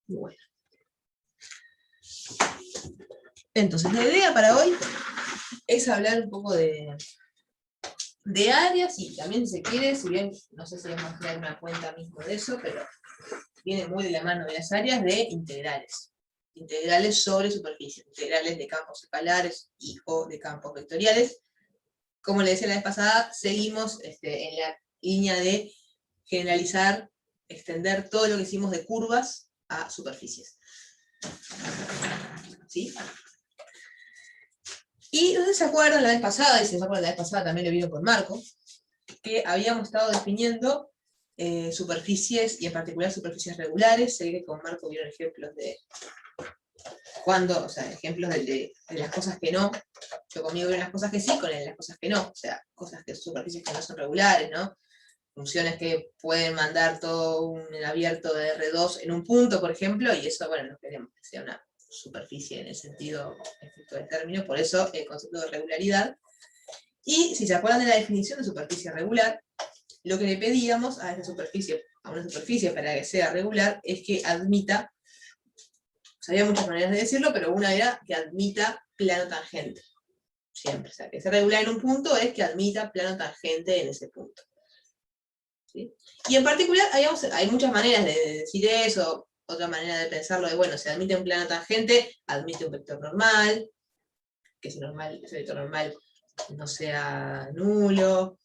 Bueno. Entonces, la idea para hoy es hablar un poco de áreas, y también si se quiere, si bien no sé si vamos a crear una cuenta mismo de eso, pero viene muy de la mano de las áreas de integrales. Integrales sobre superficie, integrales de campos escalares y o de campos vectoriales. Como le decía la vez pasada, seguimos en la línea de generalizar, extender todo lo que hicimos de curvas a superficies. ¿Sí? Y no sé si se acuerdan la vez pasada, y si no se acuerdan la vez pasada también lo vieron con Marco, que habíamos estado definiendo superficies, y en particular superficies regulares. Sé que con Marco vieron ejemplos de cuando, o sea, ejemplos de las cosas que no. Yo conmigo vieron las cosas que sí, con él las cosas que no. O sea, superficies que no son regulares, ¿no? Funciones que pueden mandar todo un abierto de R2 en un punto, por ejemplo, y eso, bueno, no queremos que sea una superficie en el sentido estricto del término, por eso el concepto de regularidad. Y si se acuerdan de la definición de superficie regular, lo que le pedíamos a una superficie para que sea regular es que admita, o sea, había muchas maneras de decirlo, pero una era que admita plano tangente. Siempre, o sea, que sea regular en un punto es que admita plano tangente en ese punto. ¿Sí? Y en particular, hay muchas maneras de decir eso. Otra manera de pensarlo de, bueno, si admite un plano tangente, admite un vector normal, que ese vector normal no sea nulo.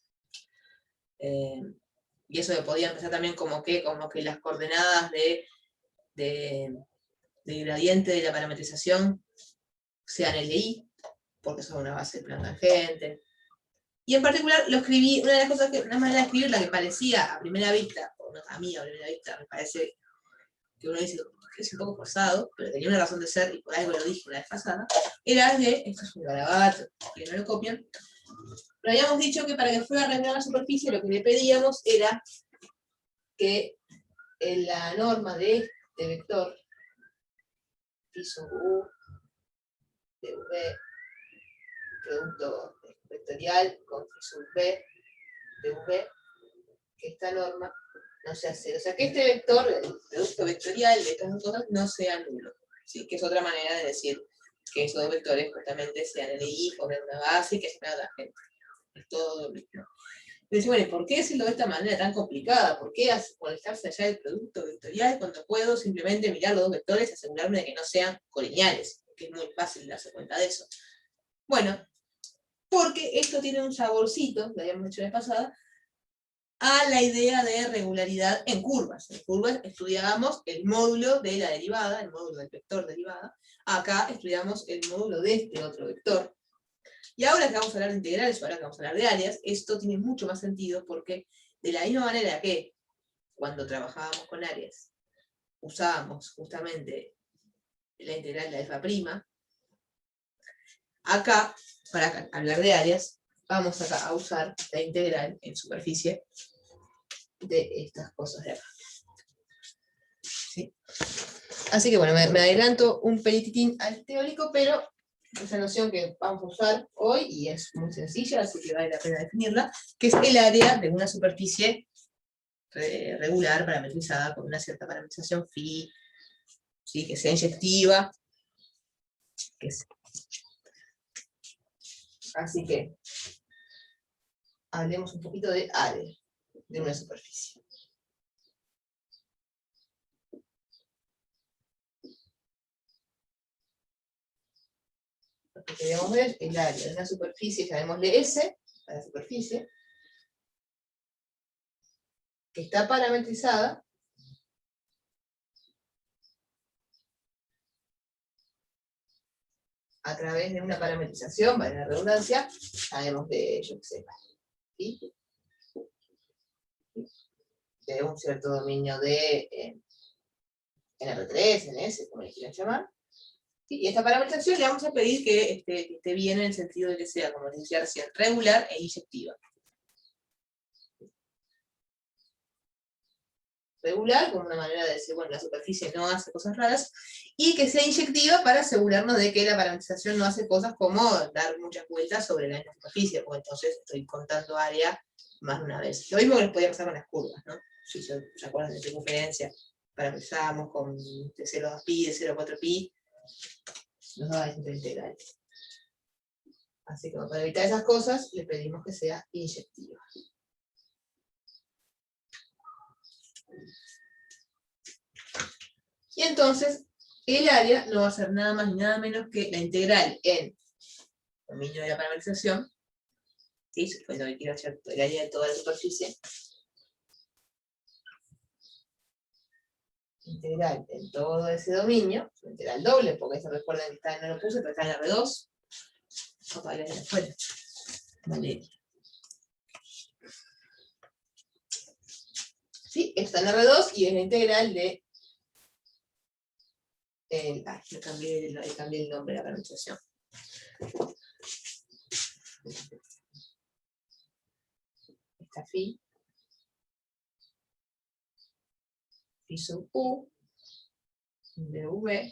Y eso podía empezar también como que las coordenadas de gradiente de la parametrización sean el de I, porque son una base de plano tangente. Y en particular lo escribí, una manera de escribirla que parecía a primera vista, o no, a mí a primera vista me parece que uno dice que es un poco forzado, pero tenía una razón de ser, y por algo lo dije la vez pasada, era de, esto es un garabato, que no lo copian, pero habíamos dicho que para que fuera regular la superficie lo que le pedíamos era que en la norma de este vector, phi sub u, de v, producto vectorial con phi sub b, de v, que esta norma no sea cero. O sea, que este vector, el producto vectorial de estas dos cosas, no sea nulo. ¿Sí? Que es otra manera de decir que esos dos vectores justamente sean el de I, poner una base y que sea una tangente. Es todo doble. ¿No? Entonces, bueno, ¿por qué decirlo de esta manera tan complicada? ¿Por qué molestarse allá del producto vectorial cuando puedo simplemente mirar los dos vectores y asegurarme de que no sean colineales? Que es muy fácil darse cuenta de eso. Bueno, porque esto tiene un saborcito, lo habíamos dicho la vez pasada, a la idea de regularidad en curvas. En curvas estudiábamos el módulo de la derivada, el módulo del vector derivada. Acá estudiamos el módulo de este otro vector. Y ahora que vamos a hablar de integrales, ahora que vamos a hablar de áreas, esto tiene mucho más sentido porque de la misma manera que cuando trabajábamos con áreas usábamos justamente la integral de alfa', acá, para hablar de áreas, vamos acá a usar la integral en superficie de estas cosas de acá. ¿Sí? Así que bueno, me adelanto un pelitín al teórico, pero esa noción que vamos a usar hoy, y es muy sencilla, así que vale la pena definirla, que es el área de una superficie regular, parametrizada, con una cierta parametrización phi, ¿sí? Que sea inyectiva. Así que hablemos un poquito de área de una superficie. Lo que queremos ver es el área de una superficie, llamémosle S, a la superficie, que está parametrizada a través de una parametrización, vale la redundancia, sabemos de, yo qué sé, ¿sí? De un cierto dominio de en R3, en S, como le quieran llamar. ¿Sí? Y esta parametrización le vamos a pedir que esté bien en el sentido de que sea, como les decía recién, regular e inyectiva. Regular, como una manera de decir, bueno, la superficie no hace cosas raras, y que sea inyectiva para asegurarnos de que la parametrización no hace cosas como dar muchas vueltas sobre la misma superficie, porque entonces estoy contando área más de una vez. Lo mismo que les podía pasar con las curvas, ¿no? Si se acuerdan de tu conferencia, parametrizamos con de 0 a 2pi, de 0 a 4pi, nos da distintas integrales. Así que para evitar esas cosas, le pedimos que sea inyectiva. Y entonces, el área no va a ser nada más ni nada menos que la integral en dominio de la parametrización, ¿sí? Cuando quiero hacer el área de toda la superficie, integral en todo ese dominio, integral doble, porque se recuerdan que está, no lo puse, pero está en R2. Opa, ahí la de afuera. Vale. Sí, está en R2 y es la integral de. Yo cambié el nombre de la parametrización. Esta phi sub u, dv,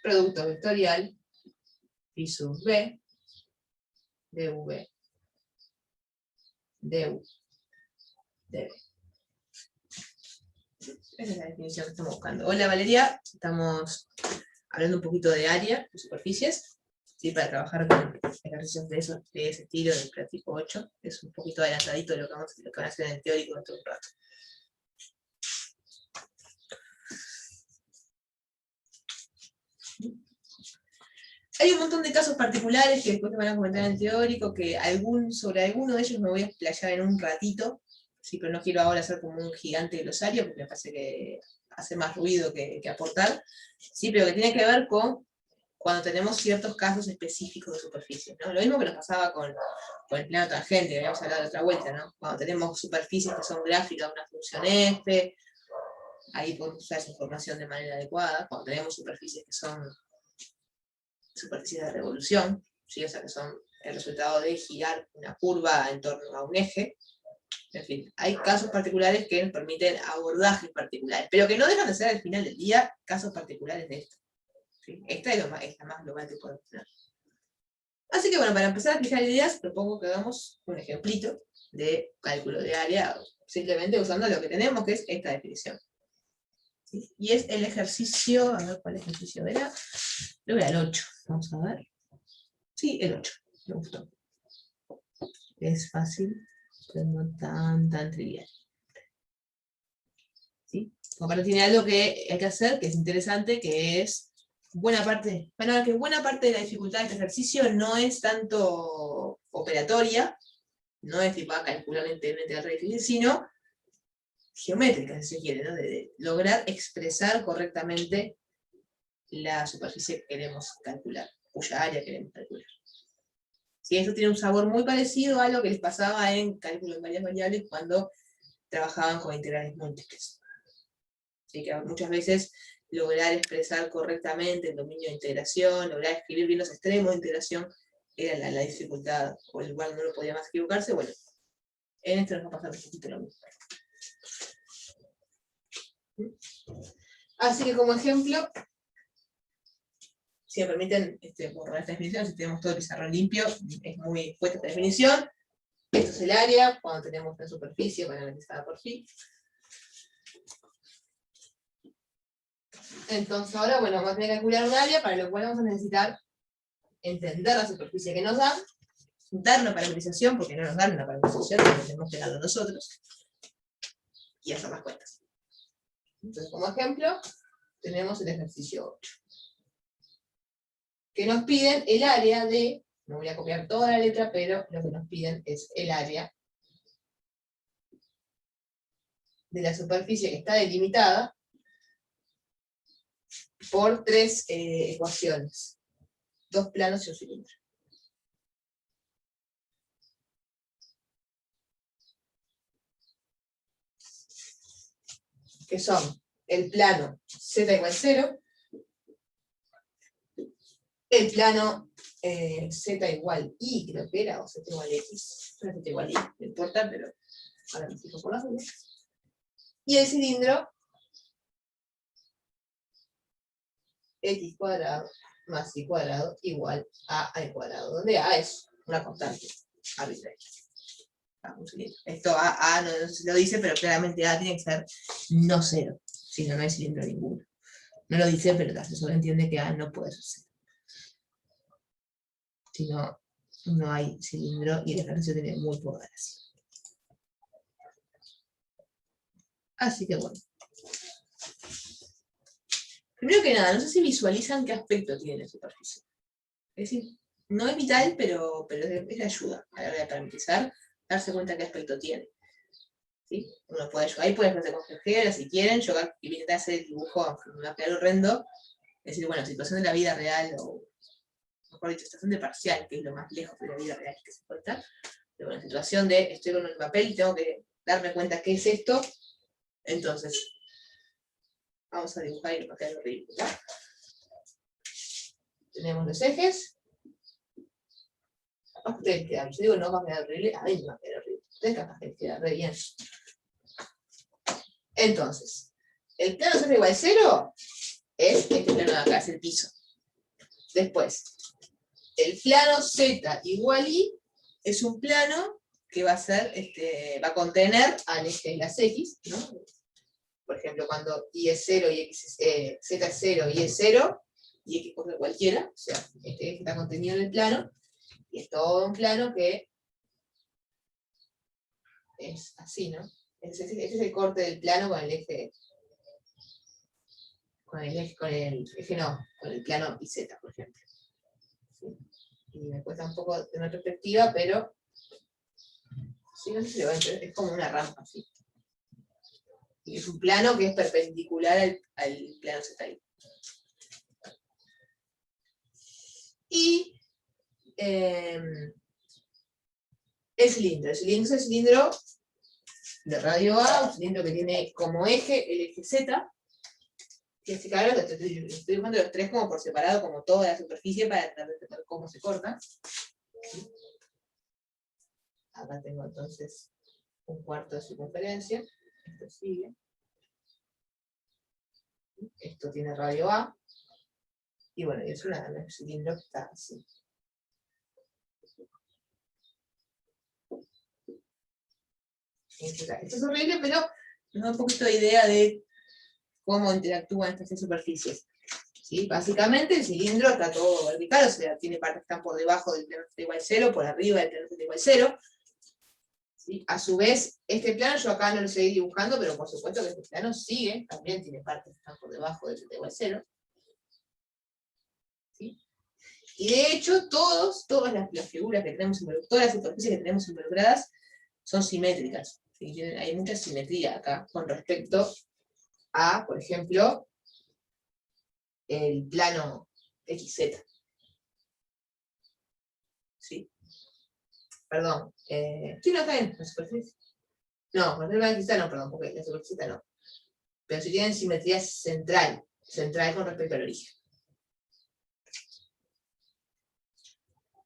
producto vectorial, phi sub b, dv, du, dv. Esa es la definición que estamos buscando. Hola Valeria, estamos hablando un poquito de área, de superficies, ¿sí? Para trabajar con ejercicios de ese estilo del práctico 8. Es un poquito adelantadito de lo que van a hacer en el teórico dentro de un rato. Hay un montón de casos particulares que después te van a comentar en el teórico, que sobre alguno de ellos me voy a explayar en un ratito, sí, pero no quiero ahora hacer como un gigante glosario, porque me parece que hace más ruido que aportar, sí, pero que tiene que ver con cuando tenemos ciertos casos específicos de superficie, ¿no? Lo mismo que nos pasaba con el plano tangente, que habíamos hablado de otra vuelta, ¿no? Cuando tenemos superficies que son gráficas de una función f, ahí podemos usar esa información de manera adecuada. Cuando tenemos superficies que son superficies de revolución, ¿sí? O sea que son el resultado de girar una curva en torno a un eje. En fin, hay casos particulares que nos permiten abordajes particulares, pero que no dejan de ser al final del día casos particulares de esto. ¿Sí? Esta es la más global que podemos tener. Así que bueno, para empezar a fijar ideas, propongo que hagamos un ejemplito de cálculo de área, simplemente usando lo que tenemos, que es esta definición. ¿Sí? Y es el ejercicio, a ver cuál ejercicio era, creo que era el 8, vamos a ver. Sí, el 8, me gustó. Es fácil, pero no tan trivial. ¿Sí? Como para tiene algo que hay que hacer, que es interesante, que es buena parte de la dificultad de este ejercicio no es tanto operatoria, no es tipo calcular la re difícil, sino geométrica, si se quiere, ¿no? De lograr expresar correctamente la superficie que queremos calcular, cuya área queremos calcular. Sí, eso tiene un sabor muy parecido a lo que les pasaba en cálculo en varias variables cuando trabajaban con integrales múltiples. ¿Sí? Que muchas veces lograr expresar correctamente el dominio de integración, lograr escribir bien los extremos de integración, era la dificultad, o el lugar no lo podía más equivocarse. Bueno, en esto nos va a pasar un poquito lo mismo. Así que como ejemplo, si me permiten borrar esta definición, si tenemos todo el pizarrón limpio, es muy fuerte esta definición. Esto es el área, cuando tenemos una superficie parametrizada por phi. Entonces ahora, bueno, vamos a tener que calcular un área, para lo cual vamos a necesitar entender la superficie que nos dan, dar una parametrización, porque no nos dan una parametrización, tenemos que darlo nosotros, y hacer las cuentas. Entonces, como ejemplo, tenemos el ejercicio 8. Que nos piden el área de, no voy a copiar toda la letra, pero lo que nos piden es el área de la superficie que está delimitada por 3 ecuaciones. 2 planos y un cilindro. Que son el plano z igual 0, el plano z igual i, creo que era, o z igual x, z igual i, no importa, pero ahora me fijo por las dudas. Y el cilindro x cuadrado más y cuadrado igual a al cuadrado, donde a es una constante arbitraria. Un cilindro. Esto a no se lo dice, pero claramente a tiene que ser no 0. Si no, no hay cilindro ninguno. No lo dice, pero el asesor entiende que no puede suceder. Si no, no hay cilindro y el ejercicio tiene muy poca gracia. Así que bueno. Primero que nada, no sé si visualizan qué aspecto tiene la superficie. Es decir, no es vital, pero es de ayuda a la hora de parametrizar, darse cuenta qué aspecto tiene. ¿Sí? Uno puede ayudar, ahí pueden hacer con GeoGebra si quieren, yo voy a intentar hacer el dibujo, aunque me va a quedar horrendo. Es decir, bueno, situación de la vida real, o mejor dicho, situación de parcial, que es lo más lejos de la vida real que se puede estar. Pero bueno, situación de estoy con el papel y tengo que darme cuenta qué es esto. Entonces, vamos a dibujar y nos va a quedar horrible, ¿no? Tenemos los ejes. Capaz que ustedes quedan, yo digo no va a quedar horrible, a mí me va a quedar horrible. Ustedes capaz que les queda re bien. Entonces, el plano Z igual 0 es este plano de acá, es el piso. Después, el plano Z igual I es un plano que va a ser, va a contener al eje de las X, ¿no? Por ejemplo, cuando I es 0 y X Z es 0 y es 0, y X cosa cualquiera, o sea, este eje está contenido en el plano, y es todo un plano que es así, ¿no? Este es el corte del plano con el eje, con el plano IZ, por ejemplo. ¿Sí? Y me cuesta un poco de una perspectiva, pero sí, no sé si lo ven, pero es como una rampa, así. Y es un plano que es perpendicular al plano ZI. Y el cilindro. El cilindro es el cilindro de radio A, un cilindro que tiene como eje el eje Z. Que si claro, estoy dibujando los tres como por separado, como toda la superficie, para tratar de ver cómo se corta. Acá tengo entonces un cuarto de circunferencia. Esto sigue. Esto tiene radio A. Y bueno, es un cilindro que está así. Esto es horrible, pero nos da un poquito de idea de cómo interactúan estas tres superficies. ¿Sí? Básicamente el cilindro está todo vertical, o sea, tiene partes que están por debajo del plano Z igual 0, por arriba del plano Z igual 0. ¿Sí? A su vez, este plano yo acá no lo estoy dibujando, pero por supuesto que este plano sigue, también tiene partes que están por debajo del Z igual 0. ¿Sí? Y de hecho, todas las figuras que tenemos involucradas, todas las superficies que tenemos involucradas, son simétricas. ¿Sí? Hay mucha simetría acá con respecto a, por ejemplo, el plano XZ. ¿Sí? Perdón. Sí, no está bien, la superficie. No, con el plano XZ no, perdón, porque la superficie no. Pero si tienen simetría central con respecto al origen.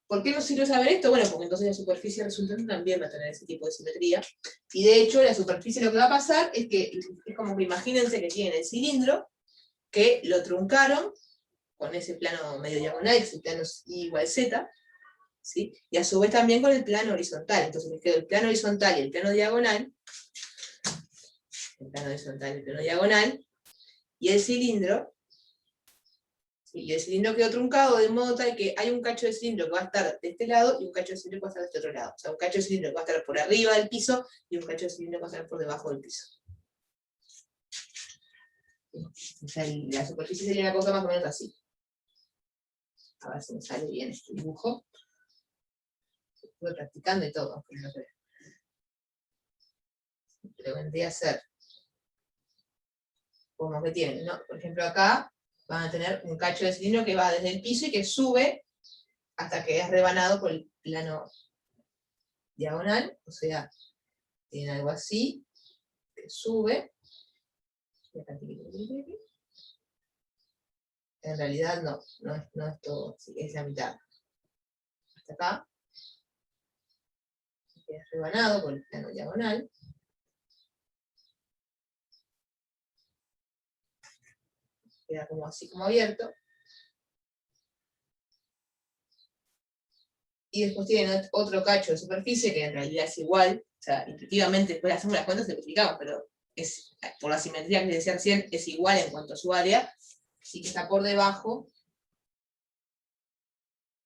¿Por qué nos sirve saber esto? Bueno, porque entonces la superficie resultante también va a tener ese tipo de simetría. Y de hecho, la superficie lo que va a pasar es que, es como que imagínense que tienen el cilindro, que lo truncaron con ese plano medio diagonal, que es el plano I igual Z, ¿sí? Y a su vez también con el plano horizontal. Entonces les quedó el plano horizontal y el plano diagonal, y el cilindro, y el cilindro quedó truncado de modo tal que hay un cacho de cilindro que va a estar de este lado y un cacho de cilindro que va a estar de este otro lado. O sea, un cacho de cilindro que va a estar por arriba del piso y un cacho de cilindro que va a estar por debajo del piso. O sea, la superficie sería una cosa más o menos así. A ver si me sale bien este dibujo. Estuve practicando y todo, pero no sé. Pero vendría a ser como que tienen, ¿no? Por ejemplo, acá van a tener un cacho de cilindro que va desde el piso y que sube hasta que es rebanado por el plano diagonal, o sea, tienen algo así, que sube. En realidad no es todo, es la mitad. Hasta acá, es rebanado por el plano diagonal. Queda como así, como abierto. Y después tienen otro cacho de superficie que en realidad es igual, o sea, intuitivamente después hacemos las cuentas y lo explicamos, pero por la simetría que les decía recién, es igual en cuanto a su área, así que está por debajo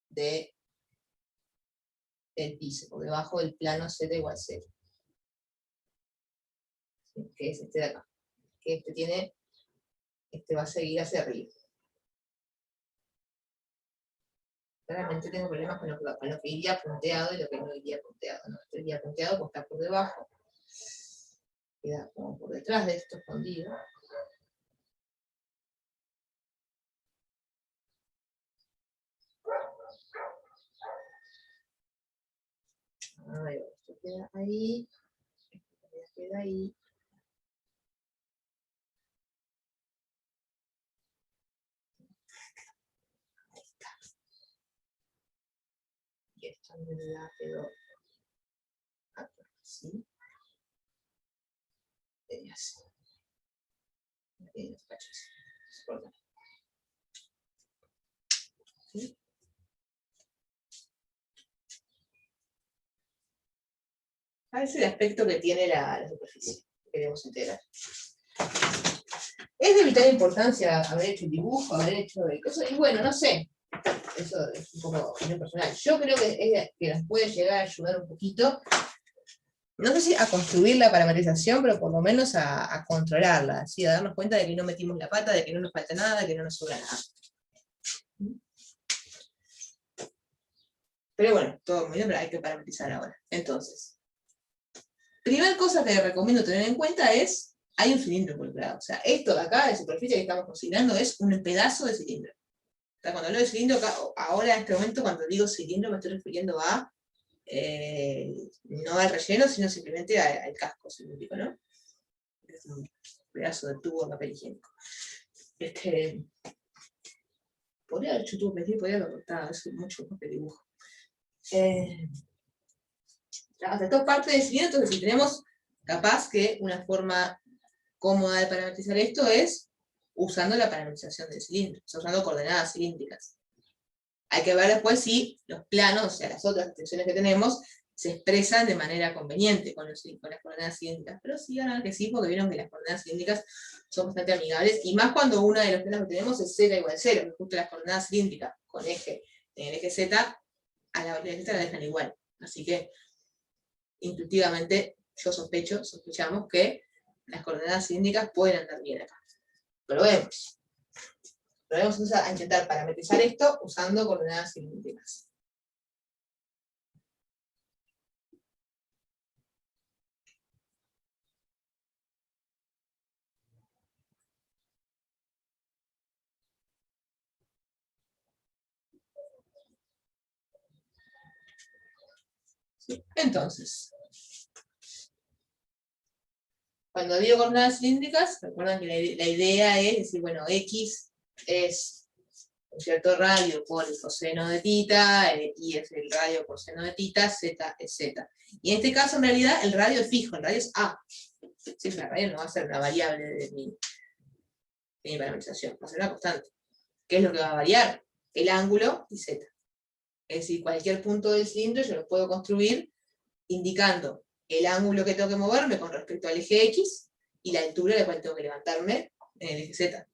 del piso, por debajo del plano Z igual 0. Que es este de acá. Que este va a seguir hacia arriba. Claramente tengo problemas con lo que iría punteado y lo que no iría punteado. No, esto iría punteado porque está por debajo. Queda como por detrás de esto escondido. Ahí va, esto queda ahí. Esto queda ahí. Ahí está. Y esto en realidad quedó así. Y así. Aquí los cachos. ¿Sí? Ese es el aspecto que tiene la superficie que queremos integrar. Es de vital importancia haber hecho el dibujo, haber hecho el coso, y bueno, no sé, eso es un poco opinión personal. Yo creo que nos puede llegar a ayudar un poquito, no sé si a construir la parametrización, pero por lo menos a controlarla, ¿sí? A darnos cuenta de que no metimos la pata, de que no nos falta nada, de que no nos sobra nada. Pero bueno, todo muy bien, pero hay que parametrizar ahora. Entonces, primera cosa que recomiendo tener en cuenta es, hay un cilindro involucrado. O sea, esto de acá, de superficie que estamos considerando, es un pedazo de cilindro. O sea, cuando hablo de cilindro, ahora en este momento, cuando digo cilindro, me estoy refiriendo a, no al relleno, sino simplemente al casco cilíndrico, ¿no? Es un pedazo de tubo de papel higiénico. Podría haber hecho tubo de papel, podría haberlo cortado, es mucho papel dibujo. Esto es parte del cilindro, entonces si tenemos capaz que una forma cómoda de parametrizar esto es usando la parametrización del cilindro, o sea, usando coordenadas cilíndricas. Hay que ver después si los planos, o sea, las otras extensiones que tenemos, se expresan de manera conveniente con las coordenadas cilíndricas. Pero sí, ahora que sí, porque vieron que las coordenadas cilíndricas son bastante amigables, y más cuando una de los planos que tenemos es z igual a 0, que justo las coordenadas cilíndricas con eje en el eje z, a la variable z la dejan igual. Así que, intuitivamente, sospechamos que las coordenadas cilíndricas pueden andar bien acá. Probemos. Probemos a intentar parametrizar esto usando coordenadas cilíndricas. ¿Sí? Entonces, cuando digo coordenadas cilíndricas, recuerden que la idea es decir, bueno, X es un cierto radio por el coseno de tita, Y es el radio por seno de tita, Z es Z. Y en este caso, en realidad, el radio es fijo, el radio es A. Sí, el radio no va a ser una variable de mi parametrización, va a ser una constante. ¿Qué es lo que va a variar? El ángulo y Z. Es decir, cualquier punto del cilindro yo lo puedo construir indicando el ángulo que tengo que moverme con respecto al eje X y la altura a la cual tengo que levantarme en el eje Z.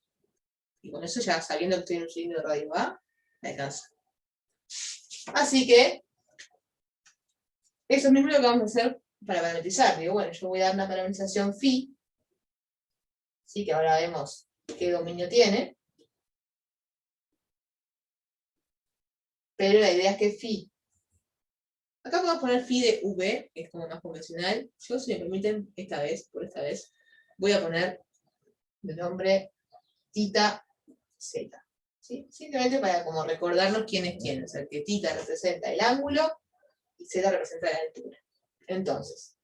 Y con eso ya sabiendo que estoy en un cilindro de radio A, me alcanza. Así que, eso mismo es lo que vamos a hacer para parametrizar. Digo, bueno, yo voy a dar una parametrización phi, ¿sí? Que ahora vemos qué dominio tiene. Pero la idea es que phi, acá podemos poner phi de v, que es como más convencional. Yo, si me permiten, por esta vez, voy a poner de nombre tita z. ¿Sí? Simplemente para como recordarnos quién es quién. O sea, que tita representa el ángulo y z representa la altura. Entonces,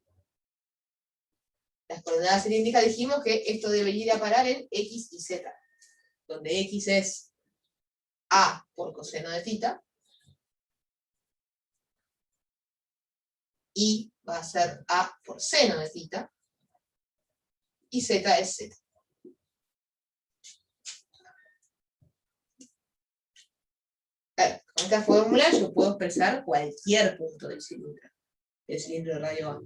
las coordenadas cilíndricas dijimos que esto debe ir a parar en x y z, donde x es a por coseno de tita, y va a ser a por seno de tita, y z es z. Claro, con esta fórmula yo puedo expresar cualquier punto del cilindro de radio A.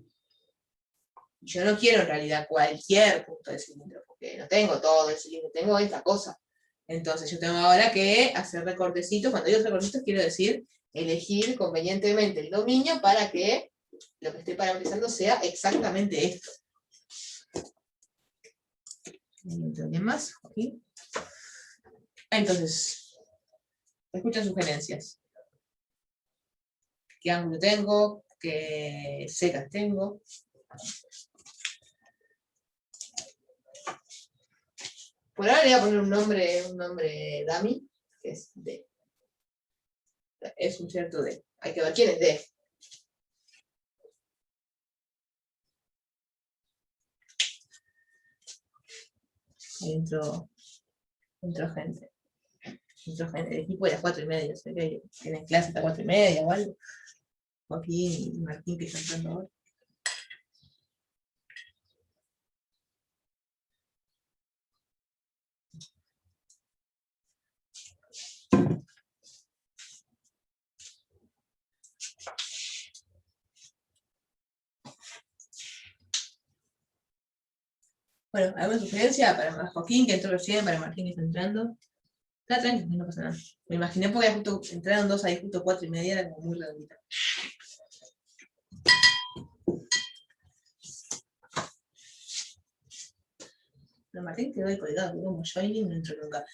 Y yo no quiero en realidad cualquier punto del cilindro, porque no tengo todo el cilindro, tengo esta cosa. Entonces yo tengo ahora que hacer recortecitos. Cuando digo recortecitos quiero decir elegir convenientemente el dominio para que lo que estoy parametrizando sea exactamente esto. ¿Alguien más? ¿Aquí? Entonces, escuchan sugerencias. ¿Qué ángulo tengo? ¿Qué secas tengo? Por ahora le voy a poner un nombre dummy, que es D. Es un cierto D. Hay que ver quién es D. Ahí entró gente. El equipo de las 4:30, sé que tienen clase hasta 4:30 o algo. Aquí Martín que está entrando ahora. Bueno, ¿alguna sugerencia para Joaquín que entró recién, para Martín que está entrando? Está tranquilo, no pasa nada. Me imaginé porque justo entraron dos ahí, justo 4:30, era como muy redondita. Pero Martín quedó ahí colgado, quedó como joining, no entró nunca.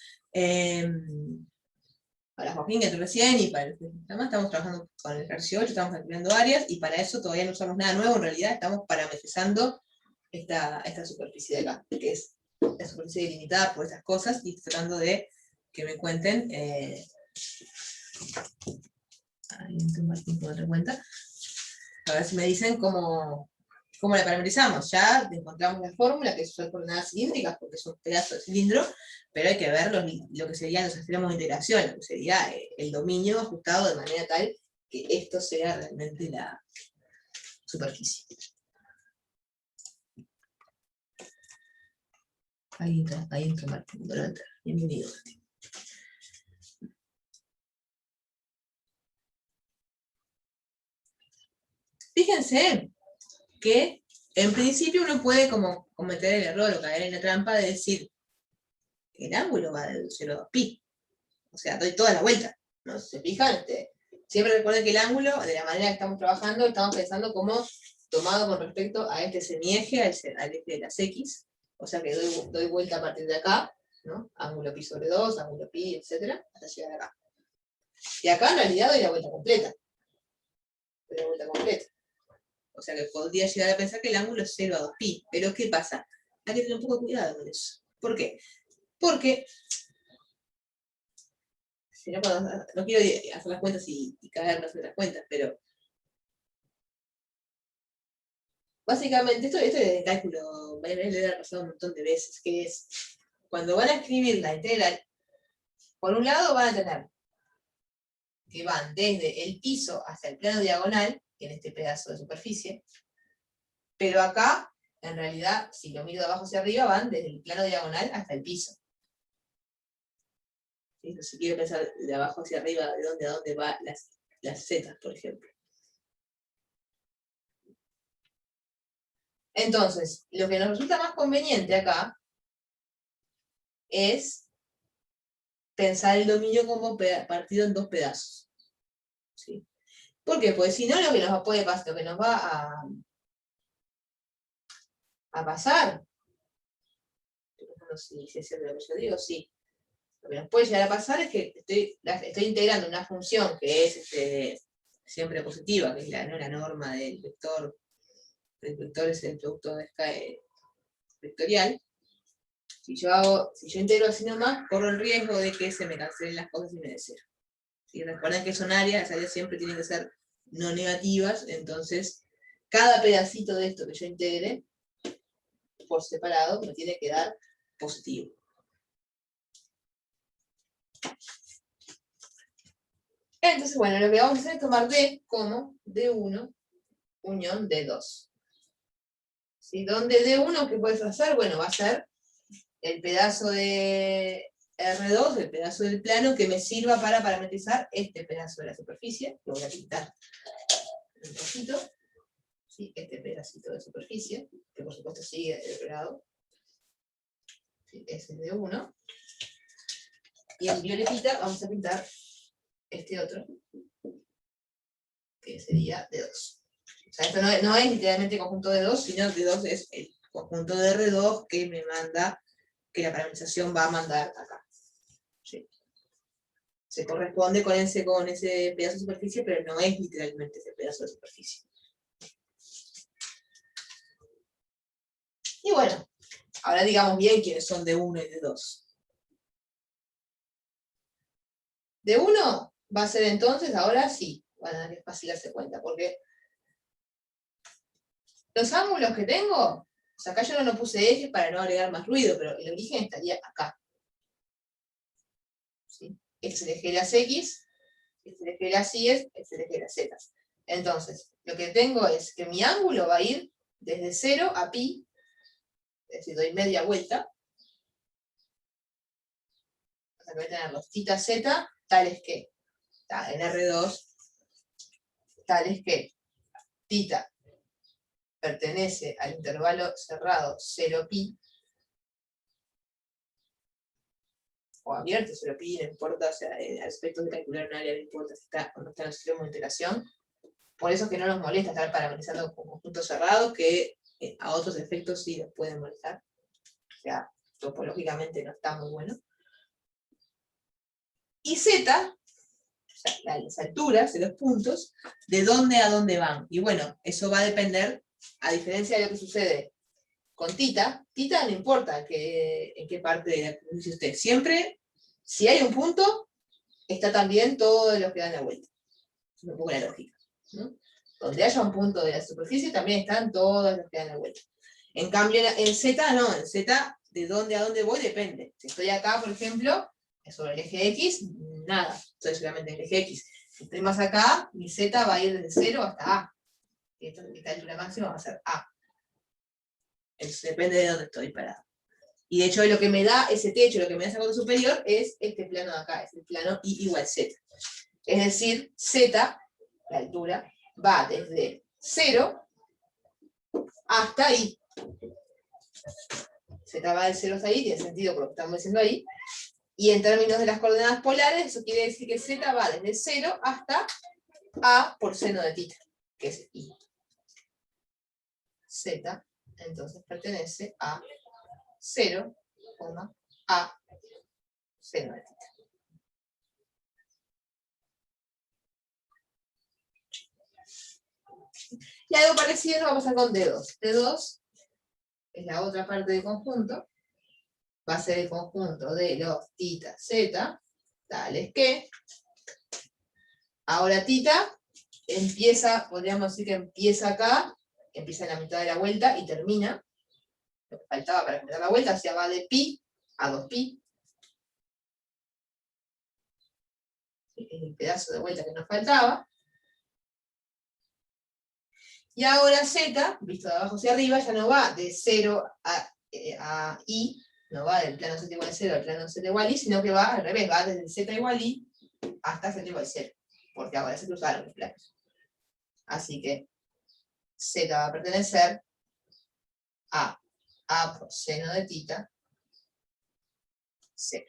Para Joaquín que entró recién y para el sistema estamos trabajando con el ejercicio 8, estamos activando áreas y para eso todavía no usamos nada nuevo, en realidad estamos parametrizando esta superficie de acá, que es la superficie delimitada por estas cosas, y tratando de que me cuenten, ahí entró Martín por otra cuenta, a ver si me dicen cómo la parametrizamos. Ya encontramos la fórmula, que son coordenadas cilíndricas, porque son pedazos de cilindro, pero hay que ver lo que serían los extremos de integración, lo que sería el dominio ajustado de manera tal que esto sea realmente la superficie. Ahí entra Martín, bienvenido Martín. Fíjense que en principio uno puede como cometer el error o caer en la trampa de decir el ángulo va del 0 a 2pi. O sea, doy toda la vuelta. ¿No? ¿Se fijan? Siempre recuerden que el ángulo, de la manera que estamos trabajando, estamos pensando como tomado con respecto a este semieje, al eje de las X. O sea que doy vuelta a partir de acá, ¿no? Ángulo pi sobre 2, ángulo pi, etc. Hasta llegar acá. Y acá en realidad doy la vuelta completa. Doy la vuelta completa. O sea que podría llegar a pensar que el ángulo es 0 a 2pi. Pero ¿qué pasa? Hay que tener un poco de cuidado con eso. ¿Por qué? Porque si no, no quiero hacer las cuentas y caerme a hacer las cuentas, pero básicamente esto es de cálculo, le he pasado un montón de veces, que es cuando van a escribir la integral, por un lado van a tener que van desde el piso hasta el plano diagonal, en este pedazo de superficie, pero acá, en realidad, si lo mido de abajo hacia arriba, van desde el plano diagonal hasta el piso. ¿Sí? Si quiero pensar de abajo hacia arriba, de dónde a dónde va las zetas, por ejemplo. Entonces, lo que nos resulta más conveniente acá es pensar el dominio como partido en dos pedazos. ¿Sí? ¿Por qué? Pues si no, lo que nos puede pasar, lo que nos va a pasar, si es cierto lo que yo digo, sí. Lo que nos puede llegar a pasar es que estoy integrando una función que es siempre positiva, que es la norma del vector. El vector es el producto vectorial. Si yo integro así nomás, corro el riesgo de que se me cancelen las cosas y me dé cero. ¿Sí? Recuerden que son áreas, las áreas siempre tienen que ser no negativas, entonces cada pedacito de esto que yo integre por separado me tiene que dar positivo. Entonces, bueno, lo que vamos a hacer es tomar D como D1 unión D2. ¿Sí? ¿Dónde D1 qué puedes hacer? Bueno, va a ser el pedazo de R2, el pedazo del plano que me sirva para parametrizar este pedazo de la superficie. Lo voy a pintar un poquito. ¿sí? Este pedacito de superficie, que por supuesto sigue del otro lado. ¿Sí? Ese es de 1. Y en violetita vamos a pintar este otro, que sería de 2. O sea, esto no es literalmente conjunto de 2, sino de 2 es el conjunto de R2 que me manda, que la parametrización va a mandar acá. ¿Sí? Se corresponde con ese pedazo de superficie, pero no es literalmente ese pedazo de superficie. Y bueno, ahora digamos bien quiénes son de 1 y de 2. De 1 va a ser entonces, ahora sí, van a tener que fácil darse cuenta, porque los ángulos que tengo, o sea, acá yo no puse ejes para no agregar más ruido, pero el origen estaría acá. ¿Sí? Este es el eje de las X, este es el eje de las Y, este es el eje de las Z. Entonces, lo que tengo es que mi ángulo va a ir desde 0 a pi, es decir, doy media vuelta. O sea, que voy a tener los θ, z, tales que, en R2, tales que θ pertenece al intervalo cerrado 0pi, o abierto 0pi, no importa, o sea, el aspecto de calcular un área no importa si está o no está en el extremo de integración. Por eso es que no nos molesta estar parametrizando con conjuntos cerrados, que a otros efectos sí nos pueden molestar. O sea, topológicamente no está muy bueno. Y z, o sea, las alturas de los puntos, de dónde a dónde van. Y bueno, eso va a depender, a diferencia de lo que sucede con θ no importa en qué parte de la curva usted. Siempre, si hay un punto, está también todos los que dan la vuelta. Es un poco la lógica, ¿no? Donde haya un punto de la superficie, también están todos los que dan la vuelta. En cambio, en Z no, en Z, de dónde a dónde voy depende. Si estoy acá, por ejemplo, sobre el eje X, nada, estoy solamente en el eje X. Si estoy más acá, mi Z va a ir desde 0 hasta A. Esta altura máxima va a ser A. Eso depende de dónde estoy parado. Y de hecho lo que me da ese techo, lo que me da esa cosa superior, es este plano de acá, es el plano I igual Z. Es decir, Z, la altura, va desde 0 hasta I. Z va de 0 hasta I, tiene sentido por lo que estamos diciendo ahí. Y en términos de las coordenadas polares, eso quiere decir que Z va desde 0 hasta A por seno de θ, que es I. Z, entonces, pertenece a 0, A seno de θ. Y algo parecido nos va a pasar con D2. D2 es la otra parte del conjunto. Va a ser el conjunto de los θ, z, tales que ahora θ empieza, podríamos decir que empieza acá, empieza en la mitad de la vuelta y termina, lo que faltaba para completar la vuelta, o sea, va de pi a 2pi. Es el pedazo de vuelta que nos faltaba. Y ahora z, visto de abajo hacia arriba, ya no va de 0 a i, no va del plano z igual a 0 al plano z igual a i, sino que va al revés, va desde z igual a i hasta z igual a 0, porque ahora se cruzaron los planos. Así que z va a pertenecer a por seno de θ, 0.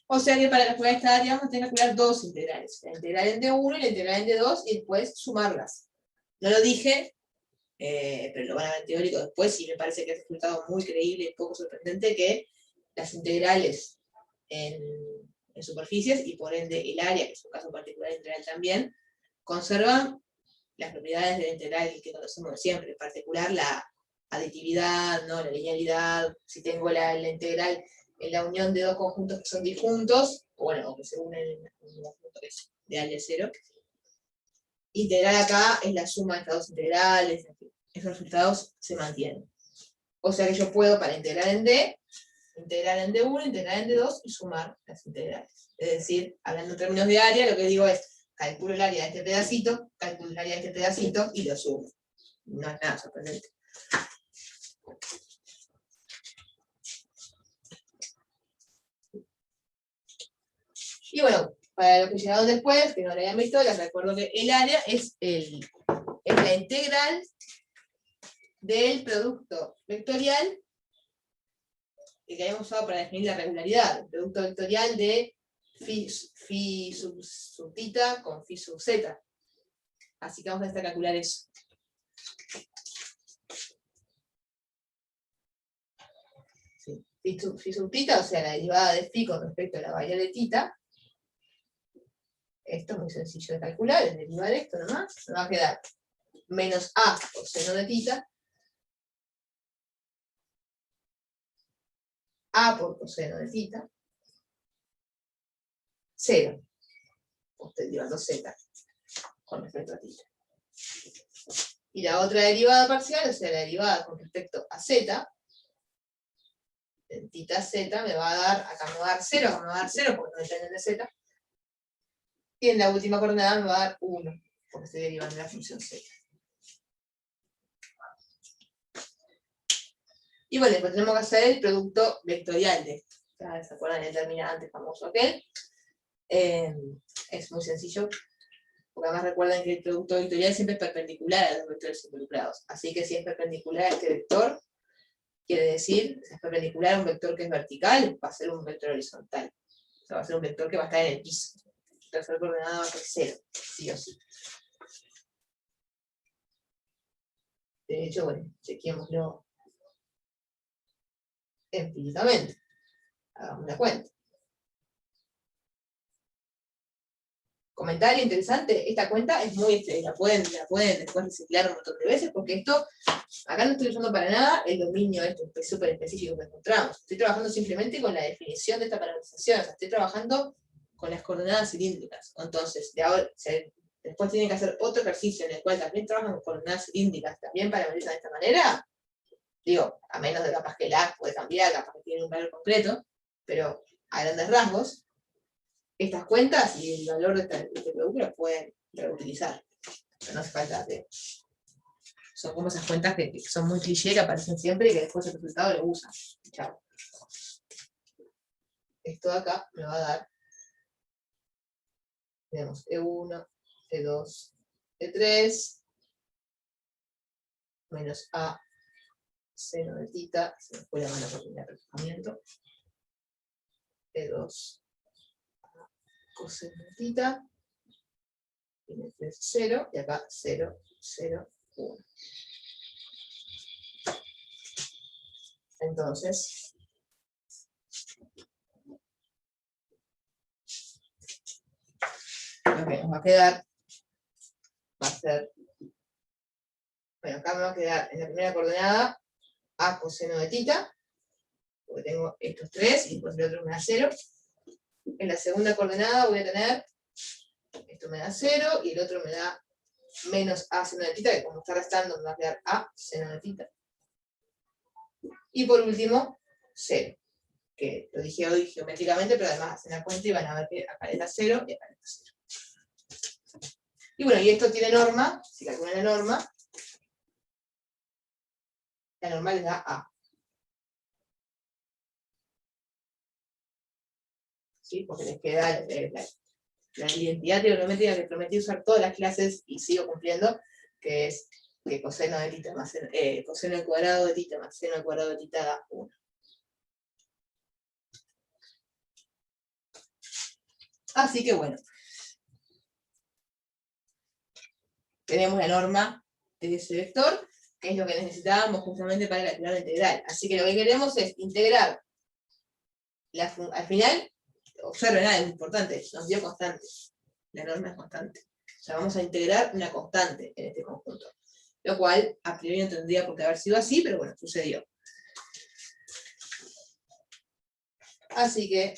O sea que para calcular esta área vamos a tener que calcular dos integrales, la integral en D1 y la integral en D2, y después sumarlas. No lo dije, pero lo van a ver en teórico después, y me parece que es un resultado muy creíble y poco sorprendente que las integrales en superficies, y por ende el área, que es un caso particular integral también, conservan las propiedades de la integral que conocemos de siempre, en particular la aditividad, ¿no? La linealidad. Si tengo la integral en la unión de dos conjuntos que son disjuntos, o que se unen en un conjunto que es de área 0, integral acá es la suma de estas dos integrales, esos resultados se mantienen. O sea que yo puedo, para integrar en D, integrar en D1, integrar en D2 y sumar las integrales. Es decir, hablando en términos de área, lo que digo es, calculo el área de este pedacito, calculo el área de este pedacito y lo sumo. No es nada sorprendente. Y bueno, Para los que llegaron después, que no lo hayan visto, les recuerdo que el área es la integral del producto vectorial que habíamos usado para definir la regularidad, el producto vectorial de phi sub tita con phi sub z. Así que vamos a necesitar calcular eso. Sí. Phi sub tita, o sea, la derivada de phi con respecto a la variable tita. Esto es muy sencillo de calcular, es derivar esto nomás. Me va a quedar menos a coseno de tita, a por coseno de tita, 0. Estoy derivando z con respecto a tita. Y la otra derivada parcial, o sea, la derivada con respecto a z, en tita z me va a dar, acá me va a dar 0, acá me va a dar 0 porque no dependen de z. Y en la última coordenada me va a dar 1, porque estoy derivando la función z. Y bueno, después tenemos que hacer el producto vectorial de esto. ¿Ya se acuerdan del determinante famoso aquel? Es muy sencillo, porque además recuerden que el producto vectorial siempre es perpendicular a los vectores involucrados. Así que si es perpendicular a este vector, quiere decir, si es perpendicular a un vector que es vertical, va a ser un vector horizontal. O sea, va a ser un vector que va a estar en el piso. La tercera coordenada va a ser 0, sí o sí. De hecho, bueno, chequémoslo empíricamente. Hagamos una cuenta. Comentario interesante, esta cuenta es muy, la pueden después reciclar un montón de veces, porque esto, acá no estoy usando para nada el dominio súper específico que encontramos. Estoy trabajando simplemente con la definición de esta parametrización, o sea, estoy trabajando con las coordenadas cilíndricas. Entonces, después tienen que hacer otro ejercicio en el cual también trabajan con coordenadas cilíndricas, también parametrizan de esta manera. Digo, a menos de capaz que el A puede cambiar, capaz que tiene un valor concreto, pero a grandes rasgos, estas cuentas y el valor de este producto los pueden reutilizar. Pero no hace falta que... Son como esas cuentas que son muy cliché, que aparecen siempre y que después el resultado lo usan. Chao. Esto de acá me va a dar, tenemos E1, E2, E3, menos A seno de tita, se me fue la mano por el reflejamiento, E2 coseno de tita, tiene 3, 0, y acá 0, 0, 1. Entonces, lo que nos va a quedar va a ser, bueno, acá me va a quedar en la primera coordenada A coseno de tita, porque tengo estos 3 y después el otro me da 0. En la segunda coordenada voy a tener, esto me da 0 y el otro me da menos A seno de tita, que como está restando me va a quedar A seno de tita. Y por último, 0, que lo dije hoy geométricamente, pero además hacen la cuenta y van a ver que acá está 0 y acá está 0. Y bueno, y esto tiene norma, si calculan la norma les da A. ¿Sí? Porque les queda la identidad trigonométrica que prometí usar todas las clases y sigo cumpliendo, que es que coseno de tita más coseno al cuadrado de tita más seno al cuadrado de tita da 1. Así que bueno, tenemos la norma de ese vector, que es lo que necesitábamos justamente para calcular la integral. Así que lo que queremos es integrar, al final, observen, es muy importante, nos dio constante. La norma es constante. O sea, vamos a integrar una constante en este conjunto. Lo cual, a priori no tendría por qué haber sido así, pero bueno, sucedió. Así que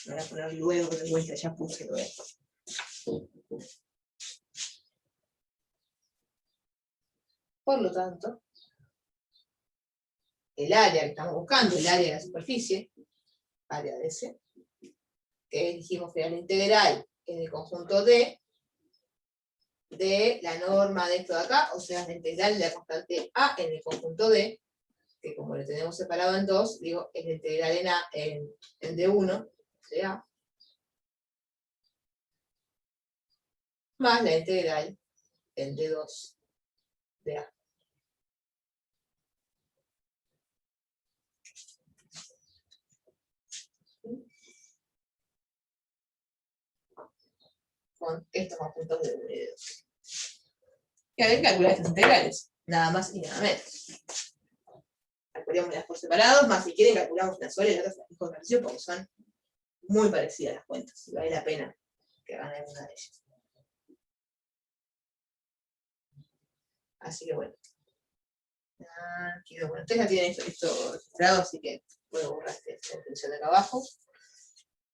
voy a poner luego de vuelta, ya puse luego. Por lo tanto, el área que estamos buscando, el área de la superficie, área de S, que dijimos que era la integral en el conjunto D, de la norma de esto de acá, o sea, la integral de la constante A en el conjunto D, que como lo tenemos separado en dos, digo, es la integral en D1 de A, más la integral en D2 de A. Con estos más puntos de 1 y de 2. Y a ver, calcular estas integrales, nada más y nada menos. Calculémoslas por separados, más si quieren calculamos una sola y la otra con ejercicio, porque son muy parecidas las cuentas, y vale la pena que hagan alguna de ellas. Así que bueno. Bueno, ustedes ya tienen esto registrado, así que puedo borrar esta función de acá abajo,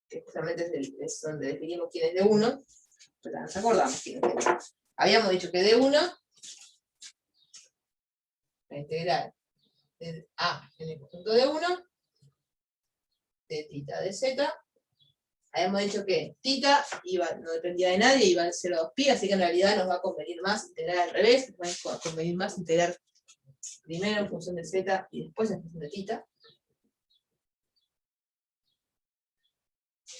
que justamente es donde definimos quién es D1, pero nos acordamos quién es D1. Habíamos dicho que D1, la integral de A en el conjunto de 1, de θ de z. Habíamos dicho que θ no dependía de nadie, iba de 0 a 2pi, así que en realidad nos va a convenir más integrar al revés, nos va a convenir más integrar primero en función de z y después en función de θ.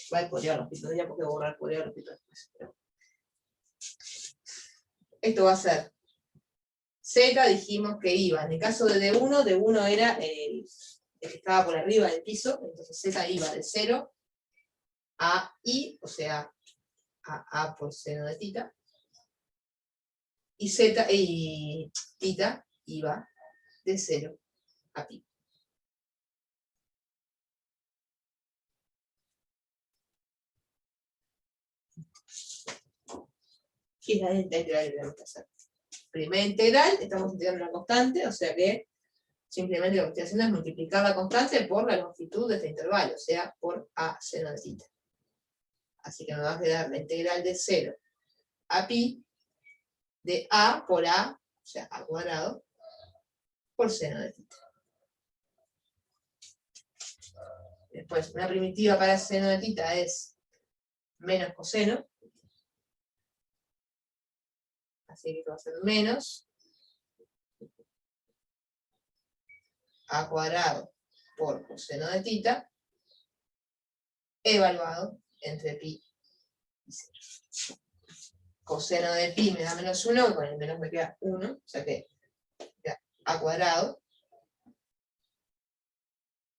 Igual podría los pisos, ya porque borrar podría los pisos después. Pero... esto va a ser z, dijimos que iba, en el caso de D1 era el que estaba por arriba del piso, entonces z iba de 0 a i, o sea, a por seno de θ, y θ iba de 0 a pi. ¿Qué es la integral que tenemos que hacer? Primera integral, estamos integrando una constante, o sea que simplemente lo que estoy haciendo es multiplicar la constante por la longitud de este intervalo, o sea, por a seno de θ. Así que me va a quedar la integral de 0 a pi de a por a, o sea, a cuadrado, por seno de θ. Después, una primitiva para seno de θ es menos coseno. Así que esto va a ser menos a cuadrado por coseno de θ, evaluado entre pi y 0. Coseno de pi me da menos 1, con el menos me queda 1, o sea que queda a cuadrado.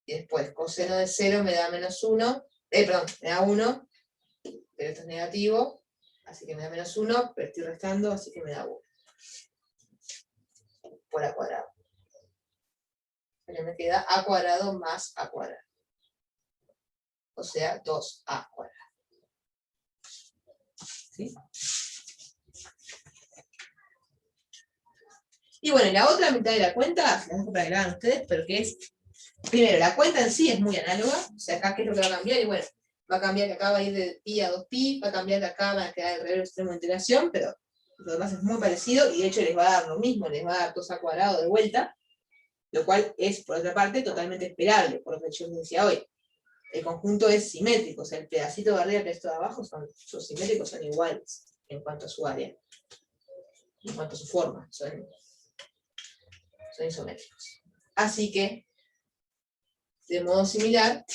Y después coseno de 0 me da menos 1, perdón, me da 1, pero esto es negativo, así que me da menos 1, pero estoy restando, así que me da 1. Por a cuadrado. Pero me queda a cuadrado más a cuadrado. O sea, 2a cuadrado. ¿Sí? Y bueno, la otra mitad de la cuenta, la dejo para que la hagan ustedes, pero que es, primero, la cuenta en sí es muy análoga, o sea, acá qué es lo que va a cambiar, y bueno, va a cambiar que acá va a ir de pi a 2pi, va a cambiar que acá va a quedar el extremo de integración, pero lo demás es muy parecido, y de hecho les va a dar lo mismo, les va a dar 2a cuadrado de vuelta, lo cual es, por otra parte, totalmente esperable, por lo que yo les decía hoy. El conjunto es simétrico, o sea, el pedacito de arriba y esto de abajo son simétricos, son iguales en cuanto a su área, en cuanto a su forma, son isométricos. Así que, de modo similar,